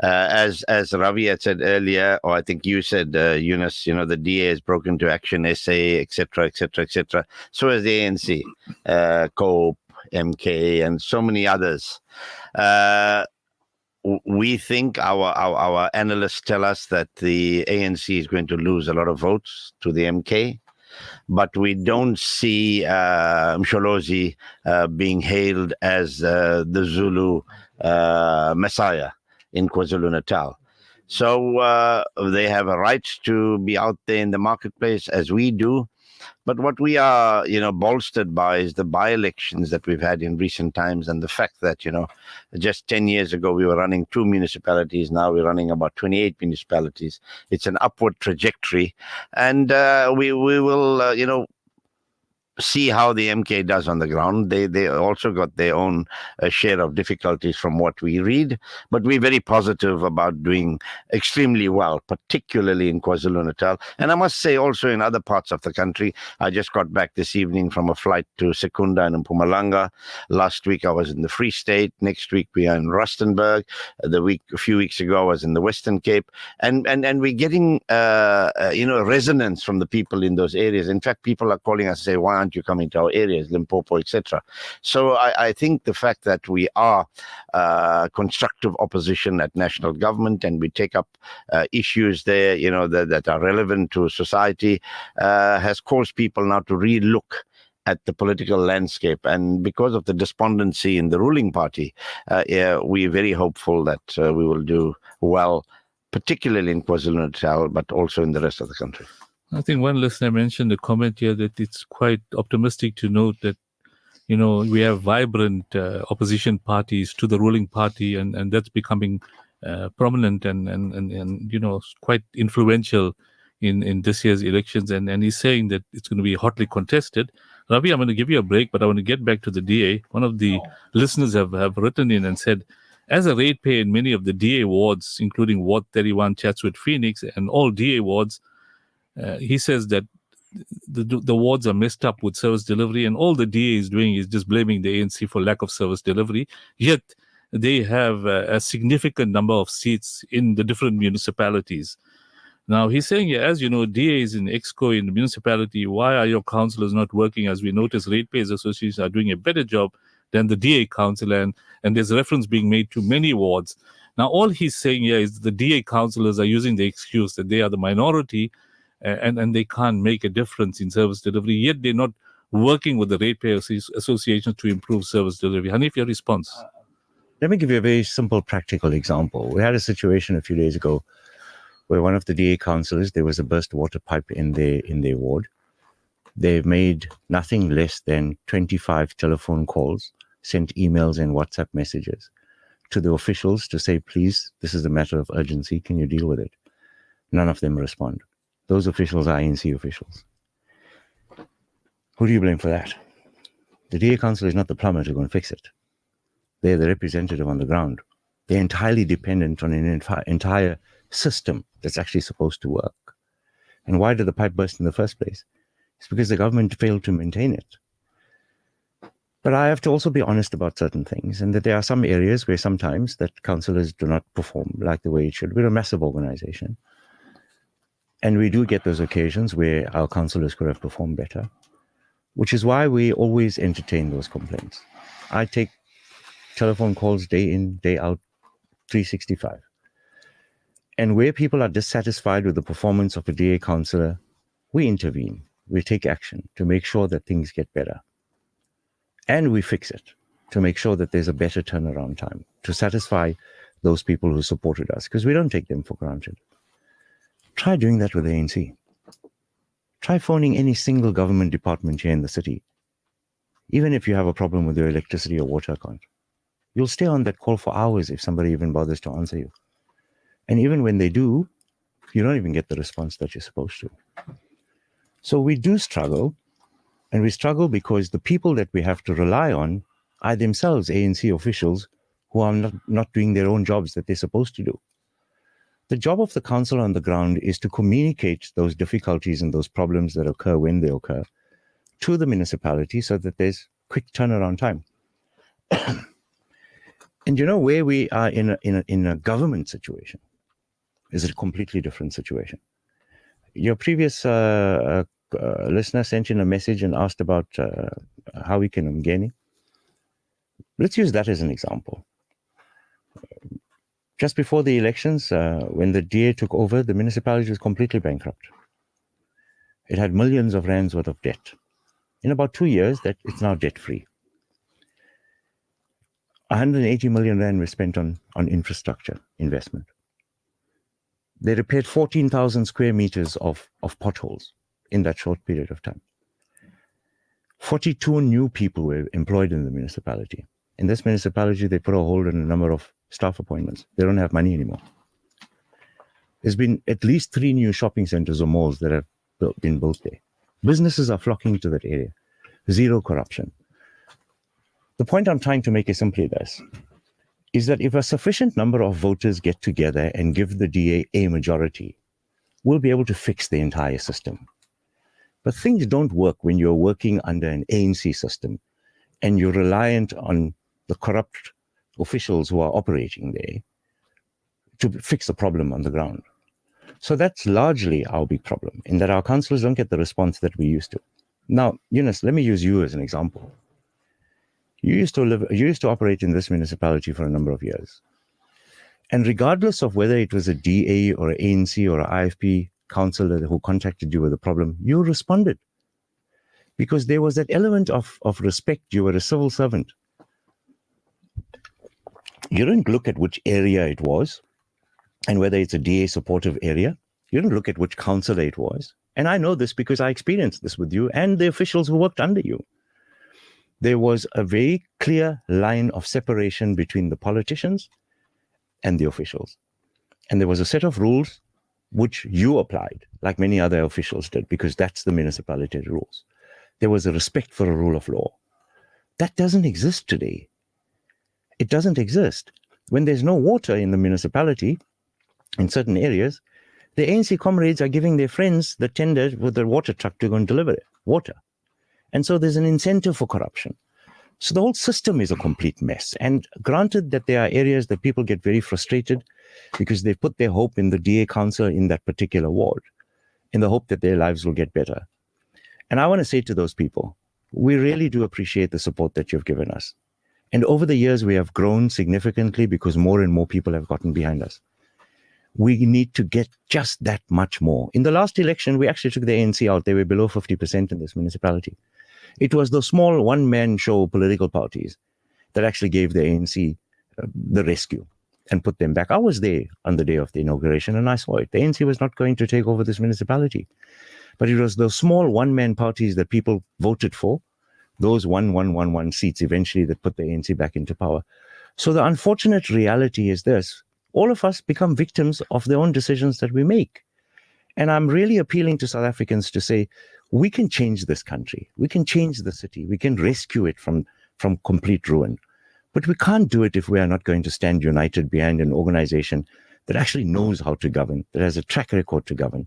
As Ravi had said earlier, or I think you said, Yunus, the DA has broken to action, SA, etc., etc., etc. So has the ANC, COPE, MK, and so many others. We think our analysts tell us that the ANC is going to lose a lot of votes to the MK, but we don't see Msholozi being hailed as the Zulu messiah in KwaZulu-Natal. So they have a right to be out there in the marketplace as we do. But what we are, bolstered by is the by-elections that we've had in recent times, and the fact that, just 10 years ago we were running 2 municipalities. Now we're running about 28 municipalities. It's an upward trajectory, and we will, see how the MK does on the ground. They also got their own share of difficulties from what we read, but we're very positive about doing extremely well, particularly in KwaZulu-Natal. And I must say also in other parts of the country. I just got back this evening from a flight to Secunda and Mpumalanga. Last week I was in the Free State. Next week we are in Rustenburg. A few weeks ago I was in the Western Cape. And we're getting, resonance from the people in those areas. In fact, people are calling us and say, why aren't you coming to our areas, Limpopo, etc. So I think the fact that we are constructive opposition at national government and we take up issues there, that are relevant to society, has caused people now to re-look at the political landscape. And because of the despondency in the ruling party, we're very hopeful that we will do well, particularly in KwaZulu-Natal, but also in the rest of the country. I think one listener mentioned a comment here that it's quite optimistic to note that, we have vibrant opposition parties to the ruling party, and that's becoming prominent and quite influential in this year's elections. And he's saying that it's going to be hotly contested. Ravi, I'm going to give you a break, but I want to get back to the DA. One of the listeners have written in and said, as a ratepayer in many of the DA wards, including Ward 31, Chatswood, Phoenix, and all DA wards, he says that the wards are messed up with service delivery, and all the DA is doing is just blaming the ANC for lack of service delivery. Yet they have a significant number of seats in the different municipalities. Now, he's saying, as you know, DAs in EXCO in the municipality, why are your councillors not working? As we notice, ratepayers associations are doing a better job than the DA council, and there's reference being made to many wards. Now, all he's saying here is the DA councillors are using the excuse that they are the minority, and they can't make a difference in service delivery, yet they're not working with the ratepayer associations to improve service delivery. Hanif, your response? Let me give you a very simple, practical example. We had a situation a few days ago where one of the DA councillors, there was a burst water pipe in their ward. They made nothing less than 25 telephone calls, sent emails and WhatsApp messages to the officials to say, please, this is a matter of urgency. Can you deal with it? None of them respond. Those officials are ANC officials. Who do you blame for that? The DA council is not the plumber to go and fix it. They're the representative on the ground. They're entirely dependent on an entire system that's actually supposed to work. And why did the pipe burst in the first place? It's because the government failed to maintain it. But I have to also be honest about certain things, and that there are some areas where sometimes that councillors do not perform like the way it should. We're a massive organization. And we do get those occasions where our councillors could have performed better, which is why we always entertain those complaints. I take telephone calls day in, day out, 365. And where people are dissatisfied with the performance of a DA councillor, we intervene. We take action to make sure that things get better. And we fix it to make sure that there's a better turnaround time to satisfy those people who supported us, because we don't take them for granted. Try doing that with the ANC. Try phoning any single government department here in the city. Even if you have a problem with your electricity or water account, you'll stay on that call for hours if somebody even bothers to answer you. And even when they do, you don't even get the response that you're supposed to. So we do struggle, and we struggle because the people that we have to rely on are themselves ANC officials who are not doing their own jobs that they're supposed to do. The job of the council on the ground is to communicate those difficulties and those problems that occur when they occur to the municipality so that there's quick turnaround time. And you know, where we are in a government situation is a completely different situation. Your previous listener sent in a message and asked about how we can Mgeni. Let's use that as an example. Just before the elections, when the DA took over, the municipality was completely bankrupt. It had millions of rands worth of debt. In about 2 years, that it's now debt-free. 180 million rand was spent on infrastructure investment. They repaired 14,000 square meters of potholes in that short period of time. 42 new people were employed in the municipality. In this municipality, they put a hold on a number of staff appointments. They don't have money anymore. There's been at least 3 new shopping centers or malls that have been built there. Businesses are flocking to that area. Zero corruption. The point I'm trying to make is simply this, is that if a sufficient number of voters get together and give the DA a majority, we'll be able to fix the entire system. But things don't work when you're working under an ANC system and you're reliant on the corrupt officials who are operating there to fix the problem on the ground. So that's largely our big problem, in that our councillors don't get the response that we used to. Now, Yunus, let me use you as an example. You used to operate in this municipality for a number of years. And regardless of whether it was a DA or an ANC or an IFP councillor who contacted you with a problem, you responded. Because there was that element of respect. You were a civil servant. You didn't look at which area it was and whether it's a DA supportive area. You didn't look at which councillor it was. And I know this because I experienced this with you and the officials who worked under you. There was a very clear line of separation between the politicians and the officials. And there was a set of rules which you applied, like many other officials did, because that's the municipality rules. There was a respect for a rule of law. That doesn't exist today. It doesn't exist. When there's no water in the municipality, in certain areas, the ANC comrades are giving their friends the tender with the water truck to go and deliver water. And so there's an incentive for corruption. So the whole system is a complete mess. And granted that there are areas that people get very frustrated because they put their hope in the DA council in that particular ward, in the hope that their lives will get better. And I want to say to those people, we really do appreciate the support that you've given us. And over the years, we have grown significantly because more and more people have gotten behind us. We need to get just that much more. In the last election, we actually took the ANC out. They were below 50% in this municipality. It was the small one-man show political parties that actually gave the ANC the rescue and put them back. I was there on the day of the inauguration and I saw it. The ANC was not going to take over this municipality. But it was those small one-man parties that people voted for, those 1-1-1-1 seats eventually that put the ANC back into power. So the unfortunate reality is this. All of us become victims of their own decisions that we make. And I'm really appealing to South Africans to say, we can change this country. We can change the city. We can rescue it from complete ruin. But we can't do it if we are not going to stand united behind an organization that actually knows how to govern, that has a track record to govern.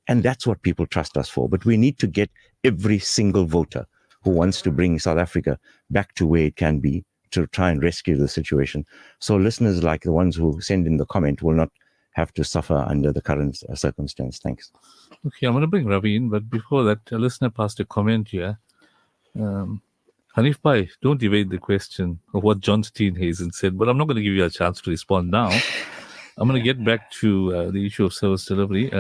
And that's what people trust us for. But we need to get every single voter who wants to bring South Africa back to where it can be to try and rescue the situation. So listeners like the ones who send in the comment will not have to suffer under the current circumstance. Thanks. Okay, I'm going to bring Ravi in, but before that, a listener passed a comment here. Hanif Bhai, don't evade the question of what John Steenhuisen said, but I'm not going to give you a chance to respond now. I'm going to get back to the issue of service delivery.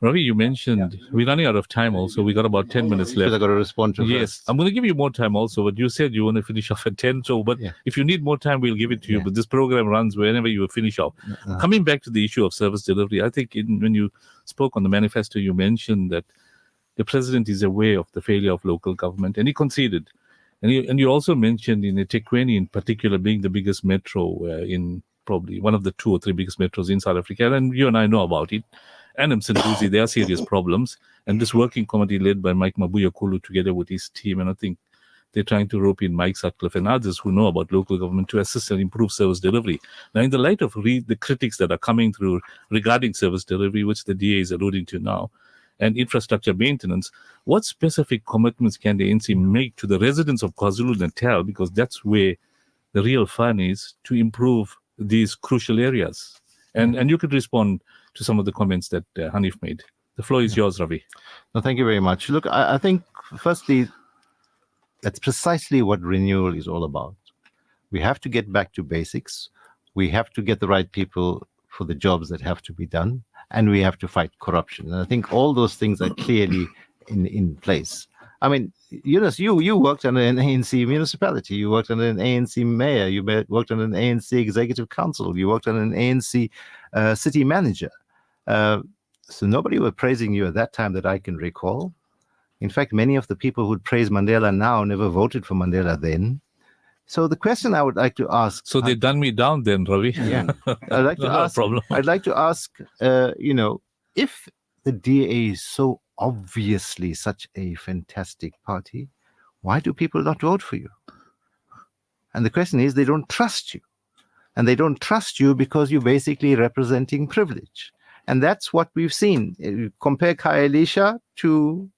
Ravi, you mentioned we're running out of time also. We got about 10 minutes left. I got to respond to Yes, first. I'm going to give you more time also, but you said you want to finish off at 10. So, but if you need more time, we'll give it to you. But this program runs whenever you finish off. Coming back to the issue of service delivery, I think when you spoke on the manifesto, you mentioned that the president is aware of the failure of local government, and he conceded. And you also mentioned in eThekwini in particular being the biggest metro in probably one of the 2 or 3 biggest metros in South Africa, and you and I know about it. And Msinduzi, there are serious problems. And this working committee led by Mike Mabuya Kulu together with his team, and I think they're trying to rope in Mike Sutcliffe and others who know about local government to assist and improve service delivery. Now, in the light of the critics that are coming through regarding service delivery, which the DA is alluding to now, and infrastructure maintenance, what specific commitments can the ANC make to the residents of KwaZulu-Natal, because that's where the real fun is, to improve these crucial areas? And you could respond to some of the comments that Hanif made. The floor is yours, Ravi. No, thank you very much. Look, I think, firstly, that's precisely what renewal is all about. We have to get back to basics. We have to get the right people for the jobs that have to be done, and we have to fight corruption. And I think all those things are clearly in place. I mean, Yunus, you worked under an ANC municipality, you worked under an ANC mayor, you worked under an ANC executive council, you worked under an ANC city manager. So nobody was praising you at that time that I can recall. In fact, many of the people who praise Mandela now never voted for Mandela then. So the question I would like to ask... So they done me down then, Ravi. Yeah. I'd like to ask, I'd like to ask, if the DA is so obviously such a fantastic party, why do people not vote for you? And the question is, they don't trust you. And they don't trust you because you're basically representing privilege. And that's what we've seen. Compare Khayelitsha to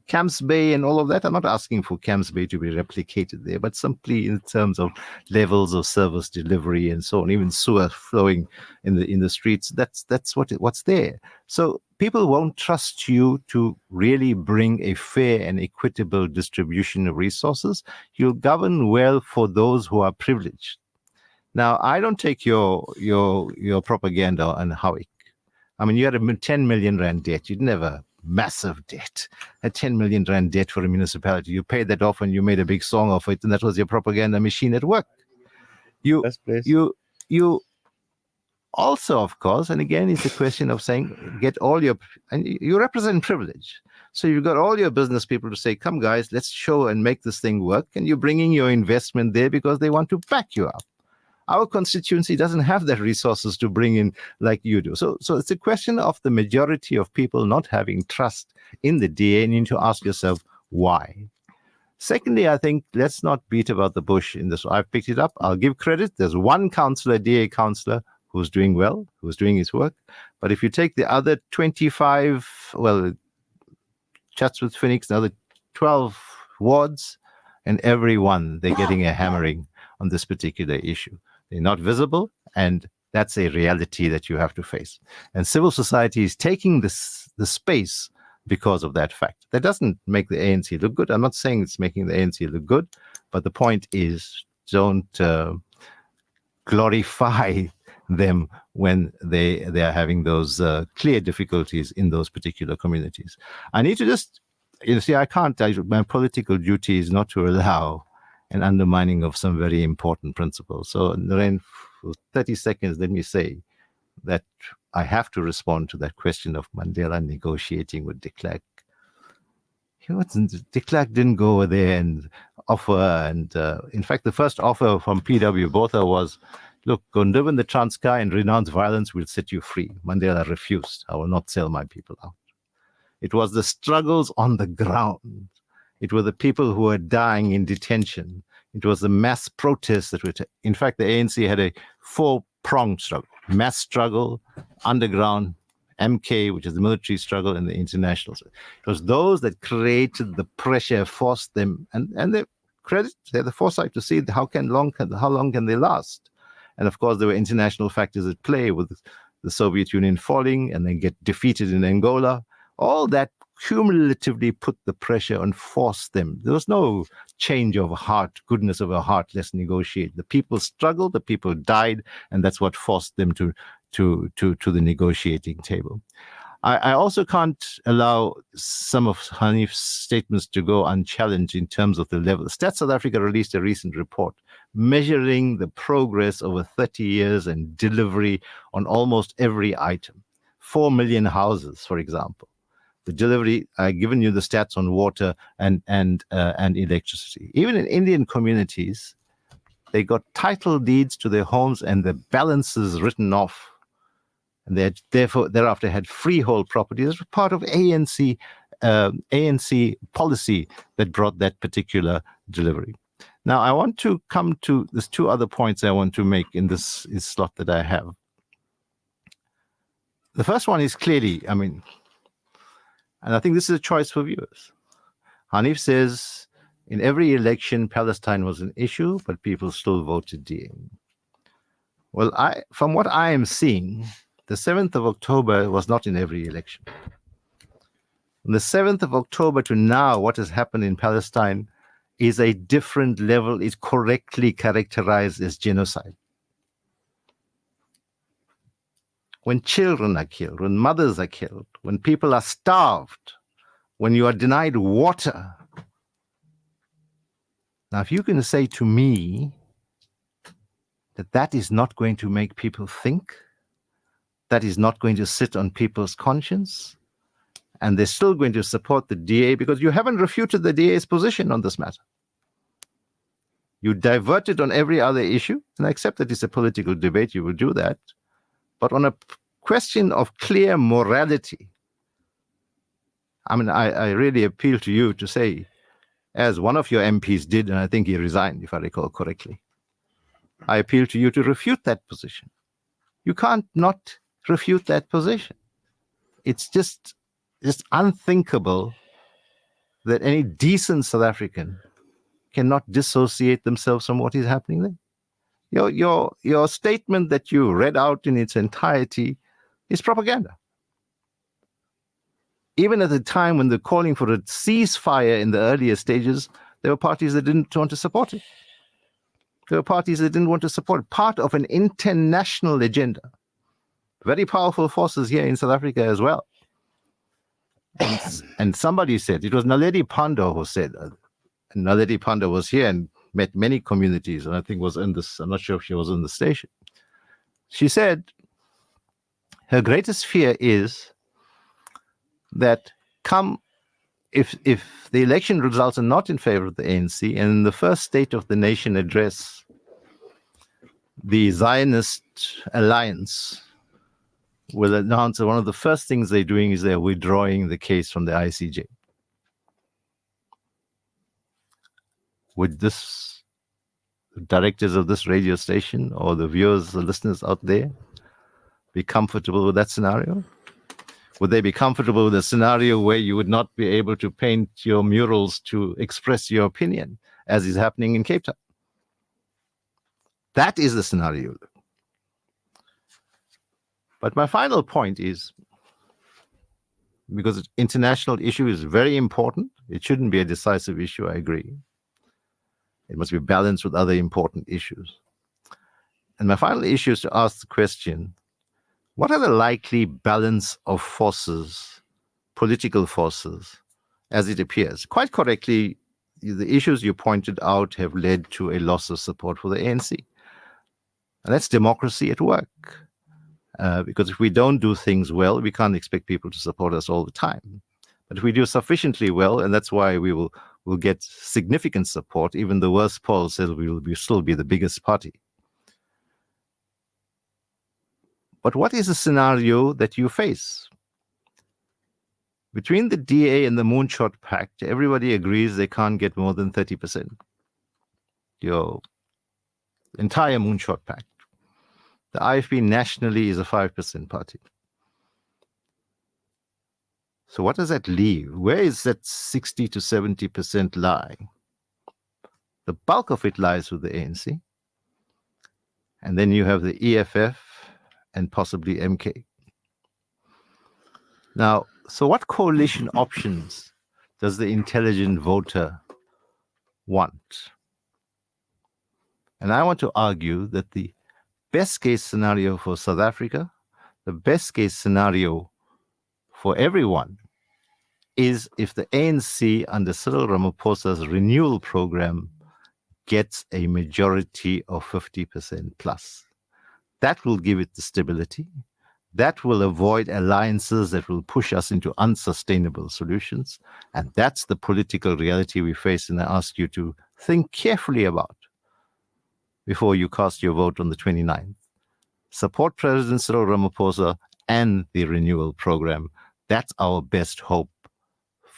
Camps Bay and all of that. I'm not asking for Camps Bay to be replicated there, but simply in terms of levels of service delivery and so on, even sewer flowing in the streets. That's what's there. So people won't trust you to really bring a fair and equitable distribution of resources. You'll govern well for those who are privileged. Now, I don't take your propaganda on Howick. I mean, you had a 10 million rand debt. You didn't have a massive debt, a 10 million rand debt for a municipality. You paid that off and you made a big song of it, and that was your propaganda machine at work. You also, of course, and again, it's a question of saying, get all your, and you represent privilege. So you've got all your business people to say, come guys, let's show and make this thing work. And you're bringing your investment there because they want to back you up. Our constituency doesn't have the resources to bring in like you do. So it's a question of the majority of people not having trust in the DA, and you need to ask yourself why. Secondly, I think let's not beat about the bush in this. I've picked it up. I'll give credit. There's one councillor, DA councillor, who's doing well, who's doing his work. But if you take the other 25, well, Chatsworth, Phoenix, the other 12 wards, and every one, they're getting a hammering on this particular issue. They're not visible, and that's a reality that you have to face. And civil society is taking the space because of that fact. That doesn't make the ANC look good. I'm not saying it's making the ANC look good, but the point is, don't glorify them when they are having those clear difficulties in those particular communities. I need to just, I can't, my political duty is not to allow an undermining of some very important principles. So, Naren, for 30 seconds, let me say that I have to respond to that question of Mandela negotiating with de Klerk. De Klerk didn't go over there and offer, and in fact, the first offer from P.W. Botha was, look, go and live in the Transkei and renounce violence, we'll set you free. Mandela refused. I will not sell my people out. It was the struggles on the ground. It were the people who were dying in detention. It was the mass protests that were... In fact, the ANC had a four-pronged struggle. Mass struggle, underground, MK, which is the military struggle, and the international. It was those that created the pressure, forced them, and they had the foresight to see how long can they last. And of course, there were international factors at play with the Soviet Union falling and then get defeated in Angola. All that cumulatively put the pressure and forced them. There was no change of heart, goodness of a heart, let's negotiate. The people struggled, the people died, and that's what forced them to the negotiating table. I also can't allow some of Hanif's statements to go unchallenged in terms of the level. Stats South Africa released a recent report measuring the progress over 30 years and delivery on almost every item. 4 million houses, for example. The delivery, I've given you the stats on water and electricity. Even in Indian communities, they got title deeds to their homes and the balances written off. And they therefore thereafter had freehold property. This was part of ANC ANC policy that brought that particular delivery. Now, I want to come to, there's two other points I want to make in this slot that I have. The first one is clearly, and I think this is a choice for viewers. Hanif says, in every election, Palestine was an issue, but people still voted DA. Well, from what I am seeing, the 7th of October was not in every election. From the 7th of October to now, what has happened in Palestine is a different level, is correctly characterized as genocide. When children are killed, when mothers are killed, when people are starved, when you are denied water. Now, if you can say to me that that is not going to make people think, that is not going to sit on people's conscience, and they're still going to support the DA because you haven't refuted the DA's position on this matter. You diverted on every other issue, and I accept that it's a political debate, you will do that. But on a question of clear morality, I really appeal to you to say, as one of your MPs did, and I think he resigned, if I recall correctly, I appeal to you to refute that position. You can't not refute that position. It's just unthinkable that any decent South African cannot dissociate themselves from what is happening there. Your statement that you read out in its entirety is propaganda. Even at the time when they're calling for a ceasefire in the earlier stages, there were parties that didn't want to support it. There were parties that didn't want to support it. Part of an international agenda. Very powerful forces here in South Africa as well. And somebody said, it was Naledi Pandor who said, and Naledi Pandor was here and met many communities, and I think was in this, I'm not sure if she was in the station. She said her greatest fear is that if the election results are not in favor of the ANC, and in the first State of the Nation address, the Zionist Alliance will announce that one of the first things they're doing is they're withdrawing the case from the ICJ. Would this directors of this radio station or the viewers, the listeners out there be comfortable with that scenario? Would they be comfortable with a scenario where you would not be able to paint your murals to express your opinion, as is happening in Cape Town? That is the scenario. But my final point is, because international issue is very important, it shouldn't be a decisive issue, I agree. It must be balanced with other important issues. And my final issue is to ask the question, what are the likely balance of forces, political forces, as it appears? Quite correctly, the issues you pointed out have led to a loss of support for the ANC. And that's democracy at work. Because if we don't do things well, we can't expect people to support us all the time. But if we do sufficiently well, and that's why we'll get significant support, even the worst poll says we will still be the biggest party. But what is the scenario that you face? Between the DA and the Moonshot Pact, everybody agrees they can't get more than 30%. Your entire Moonshot Pact. The IFP nationally is a 5% party. So what does that leave? Where is that 60 to 70% lie? The bulk of it lies with the ANC. And then you have the EFF and possibly MK. Now, so what coalition options does the intelligent voter want? And I want to argue that the best case scenario for South Africa, the best case scenario for everyone, is if the ANC under Cyril Ramaphosa's renewal program gets a majority of 50% plus. That will give it the stability. That will avoid alliances that will push us into unsustainable solutions. And that's the political reality we face, and I ask you to think carefully about before you cast your vote on the 29th. Support President Cyril Ramaphosa and the renewal program. That's our best hope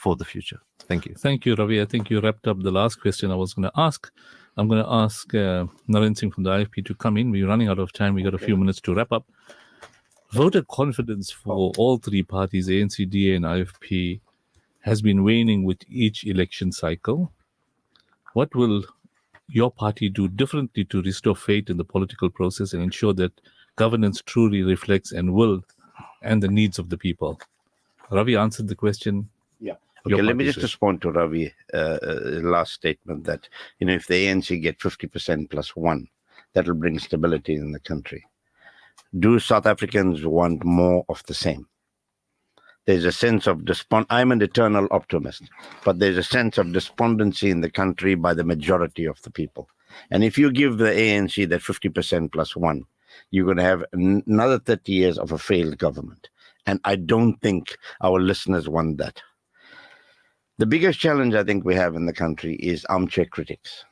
for the future. Thank you. Thank you, Ravi. I think you wrapped up the last question I was going to ask. I'm going to ask Naren Singh from the IFP to come in. We're running out of time. We got a few minutes to wrap up. Voter confidence for all three parties, ANC, DA and IFP, has been waning with each election cycle. What will your party do differently to restore faith in the political process and ensure that governance truly reflects and will and the needs of the people? Ravi answered the question. Yeah. Okay, let me just respond to Ravi last statement that, if the ANC get 50% plus one, that will bring stability in the country. Do South Africans want more of the same? There's a sense of I'm an eternal optimist, but there's a sense of despondency in the country by the majority of the people. And if you give the ANC that 50% plus one, you're going to have another 30 years of a failed government. And I don't think our listeners want that. The biggest challenge I think we have in the country is armchair critics.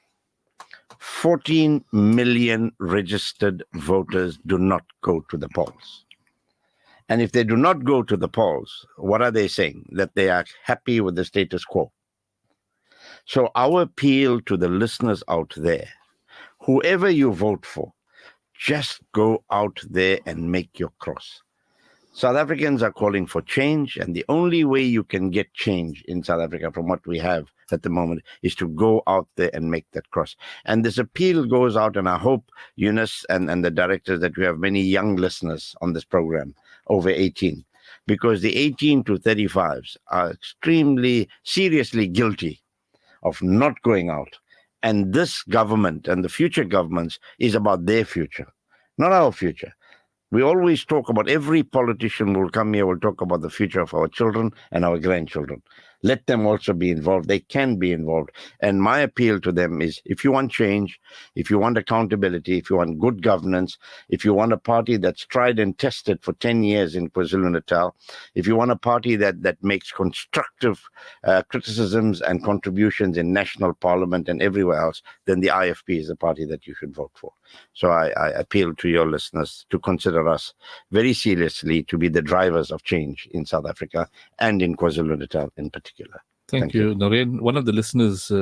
14 million registered voters do not go to the polls. And if they do not go to the polls, what are they saying? That they are happy with the status quo. So our appeal to the listeners out there, whoever you vote for, just go out there and make your cross. South Africans are calling for change, and the only way you can get change in South Africa from what we have at the moment is to go out there and make that cross. And this appeal goes out, and I hope, Eunice and the directors, that we have many young listeners on this program, over 18, because the 18 to 35s are extremely seriously guilty of not going out. And this government and the future governments is about their future, not our future. We always talk about, every politician will come here, will talk about the future of our children and our grandchildren. Let them also be involved. They can be involved. And my appeal to them is, if you want change, if you want accountability, if you want good governance, if you want a party that's tried and tested for 10 years in KwaZulu-Natal, if you want a party that makes constructive criticisms and contributions in national parliament and everywhere else, then the IFP is the party that you should vote for. So I appeal to your listeners to consider us very seriously to be the drivers of change in South Africa and in KwaZulu-Natal in particular. Thank you, Naren. One of the listeners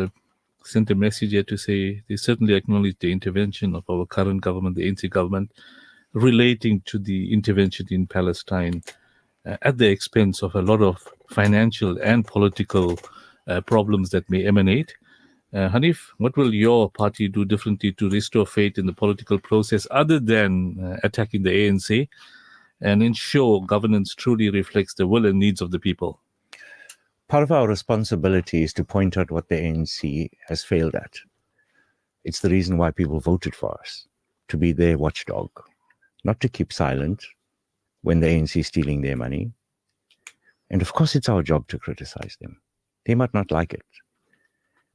sent a message here to say they certainly acknowledge the intervention of our current government, the ANC government, relating to the intervention in Palestine at the expense of a lot of financial and political problems that may emanate. Hanif, what will your party do differently to restore faith in the political process other than attacking the ANC and ensure governance truly reflects the will and needs of the people? Part of our responsibility is to point out what the ANC has failed at. It's the reason why people voted for us, to be their watchdog, not to keep silent when the ANC is stealing their money. And of course, it's our job to criticize them. They might not like it.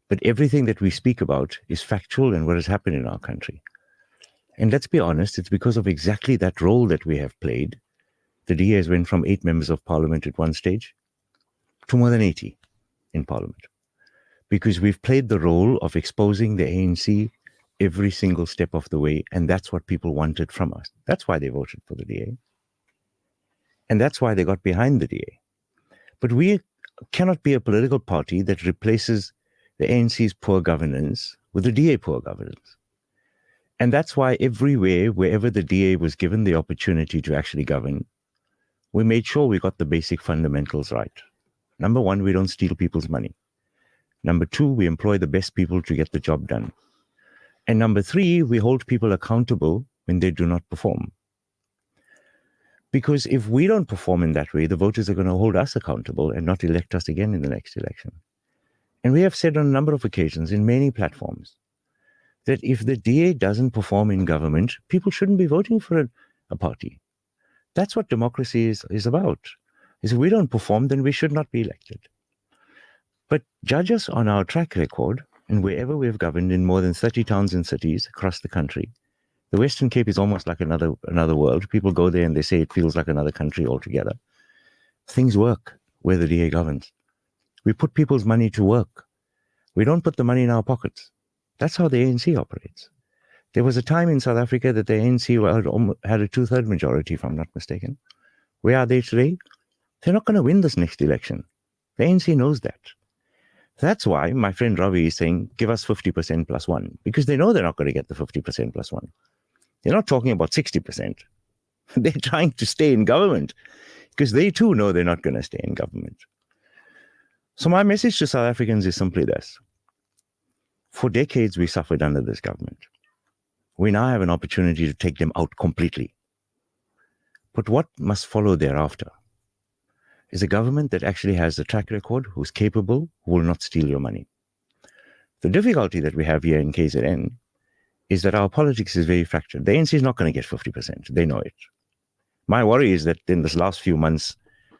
But everything that we speak about is factual and what has happened in our country. And let's be honest, it's because of exactly that role that we have played. The DA went from 8 members of parliament at one stage to more than 80 in parliament. Because we've played the role of exposing the ANC every single step of the way, and that's what people wanted from us. That's why they voted for the DA. And that's why they got behind the DA. But we cannot be a political party that replaces the ANC's poor governance with the DA poor governance. And that's why everywhere, wherever the DA was given the opportunity to actually govern, we made sure we got the basic fundamentals right. Number one, we don't steal people's money. Number two, we employ the best people to get the job done. And number three, we hold people accountable when they do not perform. Because if we don't perform in that way, the voters are going to hold us accountable and not elect us again in the next election. And we have said on a number of occasions in many platforms that if the DA doesn't perform in government, people shouldn't be voting for a party. That's what democracy is about. Is if we don't perform, then we should not be elected. But judge us on our track record, and wherever we've governed in more than 30 towns and cities across the country, the Western Cape is almost like another world. People go there and they say it feels like another country altogether. Things work where the DA governs. We put people's money to work. We don't put the money in our pockets. That's how the ANC operates. There was a time in South Africa that the ANC had a 2/3 majority, if I'm not mistaken. Where are they today? They're not going to win this next election. The ANC knows that. That's why my friend Ravi is saying, give us 50% plus one, because they know they're not going to get the 50% plus one. They're not talking about 60%. They're trying to stay in government because they too know they're not going to stay in government. So my message to South Africans is simply this. For decades, we suffered under this government. We now have an opportunity to take them out completely. But what must follow thereafter is a government that actually has a track record, who's capable, who will not steal your money. The difficulty that we have here in KZN is that our politics is very fractured. The ANC is not going to get 50%. They know it. My worry is that in this last few months,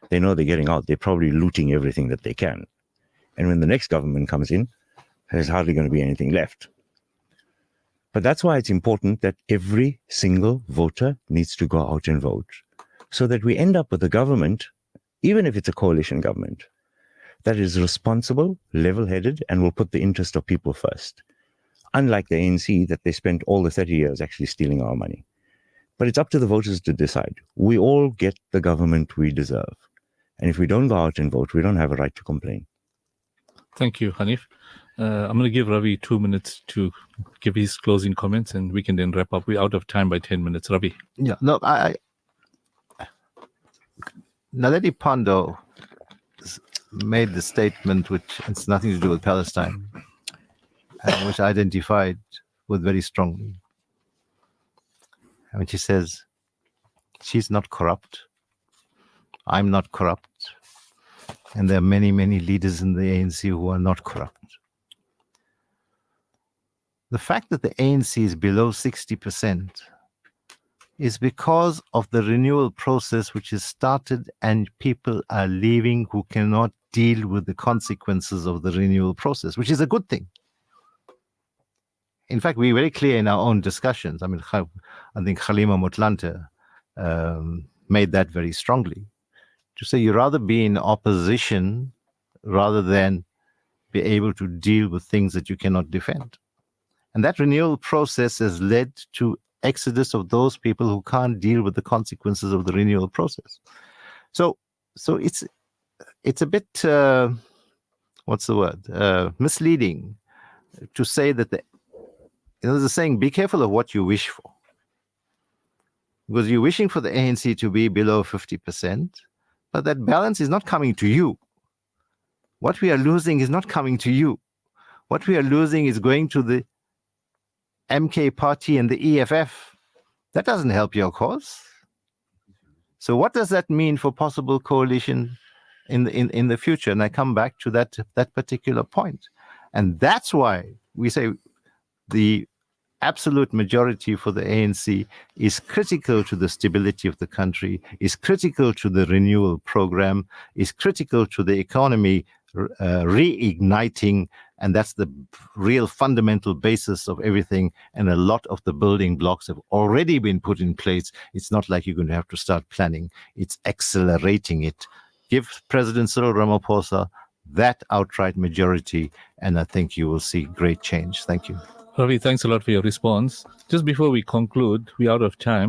they know they're getting out. They're probably looting everything that they can. And when the next government comes in, there's hardly going to be anything left. But that's why it's important that every single voter needs to go out and vote, so that we end up with a government, even if it's a coalition government, that is responsible, level-headed, and will put the interest of people first. Unlike the ANC, that they spent all the 30 years actually stealing our money. But it's up to the voters to decide. We all get the government we deserve. And if we don't go out and vote, we don't have a right to complain. Thank you, Hanif. I'm going to give Ravi 2 minutes to give his closing comments, and we can then wrap up. We're out of time by 10 minutes. Ravi. Yeah, no, Naledi Pandor made the statement, which has nothing to do with Palestine, which I identified with very strongly. When she says, she's not corrupt, I'm not corrupt, and there are many, many leaders in the ANC who are not corrupt. The fact that the ANC is below 60% is because of the renewal process which is started, and people are leaving who cannot deal with the consequences of the renewal process, which is a good thing. In fact, we're very clear in our own discussions. I mean, I think Khalima Motlanthe made that very strongly. To say you rather be in opposition rather than be able to deal with things that you cannot defend. And that renewal process has led to exodus of those people who can't deal with the consequences of the renewal process. So it's a bit, misleading to say that there's a saying, be careful of what you wish for. Because you're wishing for the ANC to be below 50%, but that balance is not coming to you. What we are losing is not coming to you. What we are losing is going to the MK party and the EFF. That doesn't help your cause. So what does that mean for possible coalition in the future? And I come back to that particular point. And that's why we say the absolute majority for the ANC is critical to the stability of the country, is critical to the renewal program, is critical to the economy reigniting, and that's the real fundamental basis of everything. And a lot of the building blocks have already been put in place. It's not like you're going to have to start planning. It's accelerating it. Give President Cyril Ramaphosa that outright majority, and I think you will see great change. Thank you. Ravi, thanks a lot for your response. Just before we conclude, we're out of time.